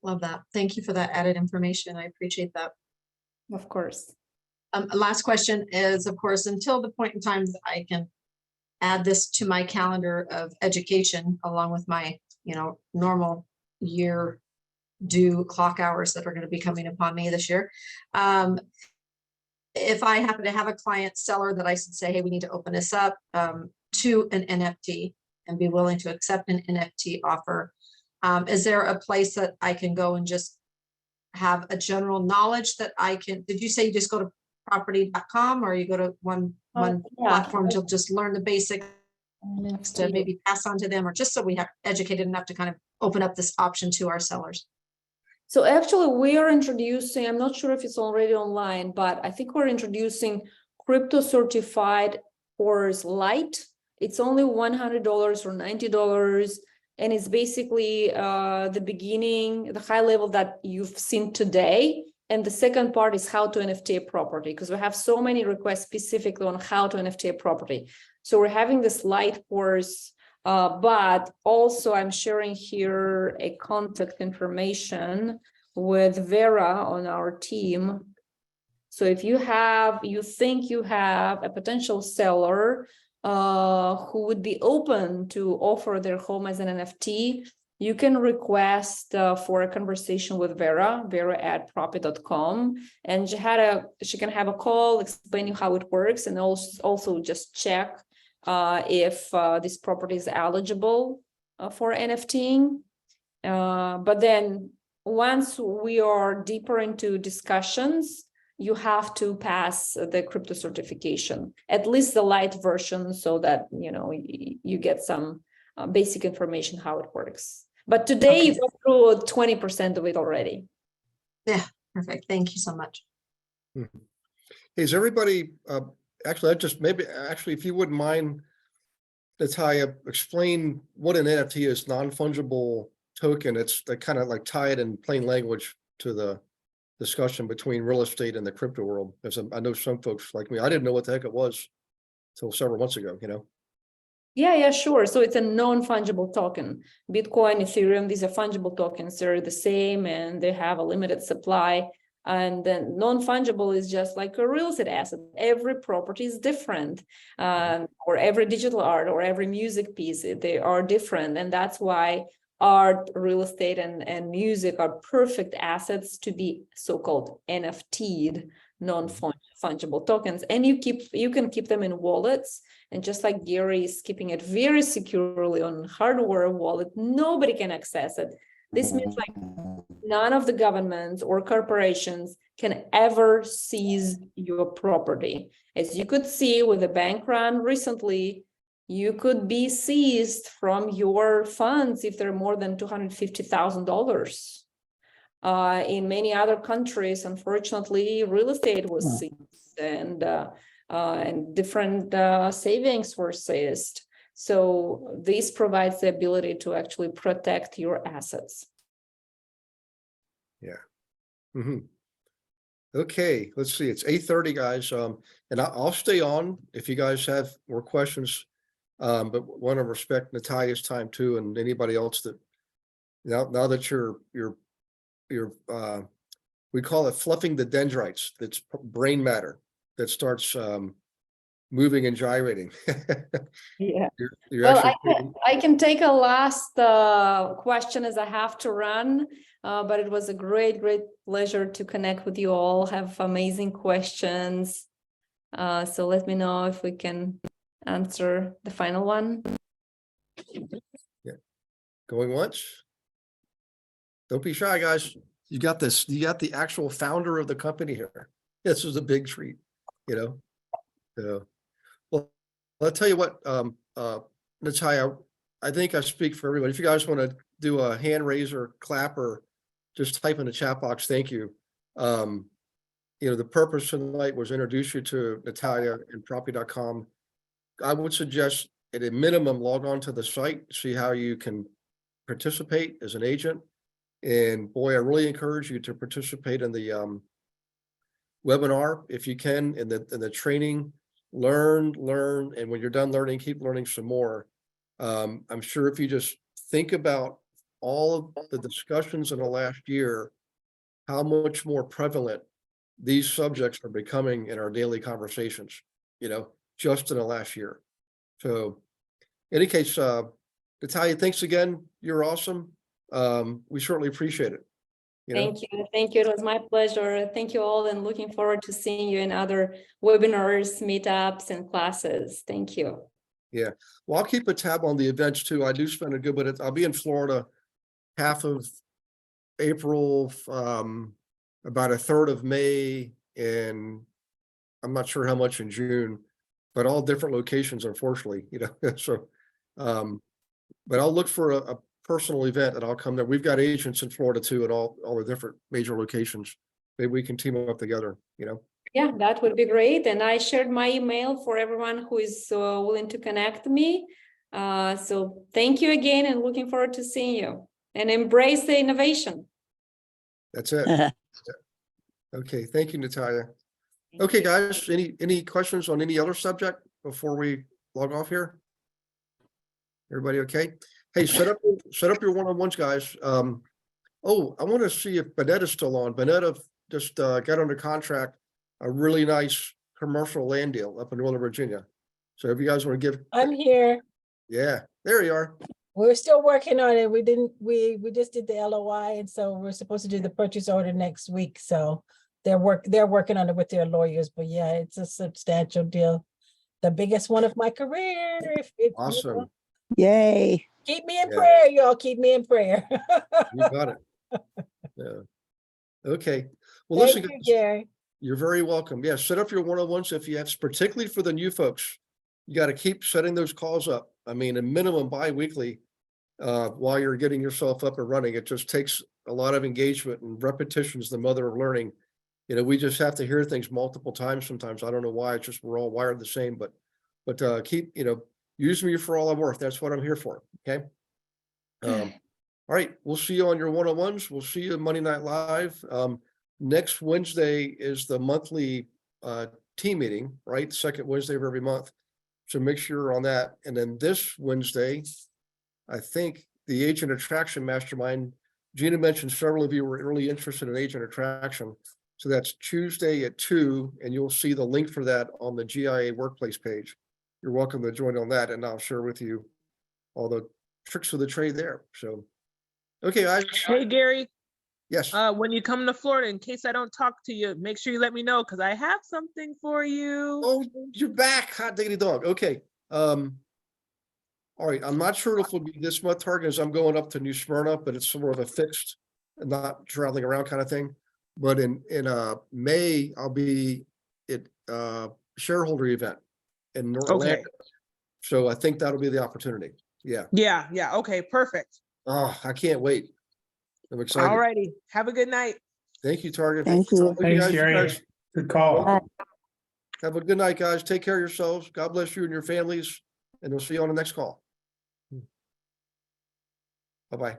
Love that. Thank you for that added information. I appreciate that. Of course. Last question is, of course, until the point in time that I can add this to my calendar of education, along with my, normal year due clock hours that are going to be coming upon me this year. If I happen to have a client seller that I should say, hey, we need to open this up to an NFT and be willing to accept an NFT offer, is there a place that I can go and just have a general knowledge that I can, did you say you just go to property.com or you go to one platform to just learn the basics to maybe pass on to them, or just so we have educated enough to kind of open up this option to our sellers? So actually we are introducing, I'm not sure if it's already online, but I think we're introducing crypto certified course light. It's only $100 or $90. And it's basically the beginning, the high level that you've seen today. And the second part is how to NFT a property, because we have so many requests specifically on how to NFT a property. So we're having this light course, but also I'm sharing here a contact information with Vera on our team. So if you think you have a potential seller who would be open to offer their home as an NFT, you can request for a conversation with Vera at propy.com, and she can have a call explaining how it works, and also just check if this property is eligible for NFTing. But then once we are deeper into discussions, you have to pass the crypto certification, at least the light version, so that you get some basic information how it works. But today you go through 20% of it already. Yeah, perfect. Thank you so much. Hey, is everybody actually if you wouldn't mind, Natalia, explain what an NFT is, non-fungible token. It's kind of like tie it in plain language to the discussion between real estate and the crypto world. As I know some folks like me, I didn't know what the heck it was until several months ago, Yeah, sure. So it's a non-fungible token. Bitcoin, Ethereum, these are fungible tokens. They're the same and they have a limited supply. And then non-fungible is just like a real estate asset. Every property is different, or every digital art or every music piece, they are different. And that's why art, real estate, and music are perfect assets to be so-called NFT'd, non-fungible tokens. And you can keep them in wallets. And just like Gary is keeping it very securely on hardware wallet, nobody can access it. This means like none of the governments or corporations can ever seize your property. As you could see with the bank run recently, you could be seized from your funds if they're more than $250,000. In many other countries, unfortunately, real estate was seized and different savings were seized. So this provides the ability to actually protect your assets. Okay, let's see. It's 8:30, guys. And I'll stay on if you guys have more questions. But want to respect Natalia's time too, and anybody else that now that you're we call it fluffing the dendrites. That's brain matter that starts moving and gyrating. Yeah. You're Well, actually I can take a last question as I have to run, but it was a great pleasure to connect with you all, have amazing questions. So let me know if we can answer the final one. going once. Don't be shy, guys. You got this. You got the actual founder of the company here. This is a big treat, you know. So, well, I'll tell you what, Natalia, I think I speak for everybody. If you guys want to do a hand raise or clap or just type in the chat box, thank you. You know, the purpose tonight was introduce you to Natalia and Propy.com. I would suggest at a minimum log on to the site, see how you can participate as an agent. And boy, I really encourage you to participate in the webinar if you can, in the training. Learn, and when you're done learning, keep learning some more. I'm sure if you just think about all of the discussions in the last year, how much more prevalent these subjects are becoming in our daily conversations, you know, just in the last year. So in any case, Natalia, thanks again. You're awesome. We certainly appreciate it. Thank you. It was my pleasure. Thank you all, and looking forward to seeing you in other webinars, meetups, and classes. Thank you. Yeah, well, I'll keep a tab on the events too. I do spend a good bit. I'll be in Florida half of April, about a third of May, and I'm not sure how much in June, but all different locations, unfortunately, you know. So, but I'll look for a personal event and I'll come there. We've got agents in Florida too, at all the different major locations. Maybe we can team up together, you know. Yeah, that would be great. And I shared my email for everyone who is willing to connect me. So thank you again, and looking forward to seeing you, and embrace the innovation. That's it. Okay, thank you, Natalia. Okay, guys, any questions on any other subject before we log off here? Everybody okay? Hey, set up your one-on-ones, guys. Oh, I want to see if Bonetta's still on. Bonetta just got under contract a really nice commercial land deal up in Northern Virginia. So if you guys want to give, I'm here. yeah, there you are. We're still working on it. We just did the LOI, and so we're supposed to do the purchase order next week. So they're working on it with their lawyers, but yeah, it's a substantial deal. The biggest one of my career. Awesome. Yay. Keep me in Yeah. prayer, y'all. Keep me in prayer. You got it. Yeah. Okay. Well, Thank listen, you, guys, Gary. you're very welcome. Yeah, set up your one-on-ones if you have, particularly for the new folks. You got to keep setting those calls up. I mean, a minimum bi-weekly while you're getting yourself up and running. It just takes a lot of engagement, and repetition is the mother of learning. You know, we just have to hear things multiple times sometimes. I don't know why. It's just we're all wired the same, but keep, you know, use me for all I'm worth. That's what I'm here for. Okay. All right. We'll see you on your one-on-ones. We'll see you Monday Night Live. Next Wednesday is the monthly team meeting, right? Second Wednesday of every month. So make sure you're on that. And then this Wednesday, I think the Agent Attraction Mastermind, Gina mentioned several of you were really interested in agent attraction. So that's Tuesday at 2, and you'll see the link for that on the GIA workplace page. You're welcome to join on that, and I'll share with you all the tricks of the trade there. So, okay, guys. Hey, Gary. Yes. When you come to Florida, in case I don't talk to you, make sure you let me know, because I have something for you. Oh, you're back. Hot diggity dog. Okay. All right. I'm not sure if it'll be this month target, as I'm going up to New Smyrna, but it's sort of a fixed not traveling around kind of thing. But in May, I'll be at shareholder event in North Okay. Atlanta. So I think that'll be the opportunity. Yeah. Yeah, yeah. Okay, perfect. Oh, I can't wait. I'm excited. All righty. Have a good night. Thank you, Target. Thank you. Thanks, You Gary. guys Good call. have a good night, guys. Take care of yourselves. God bless you and your families. And we'll see you on the next call. Bye-bye.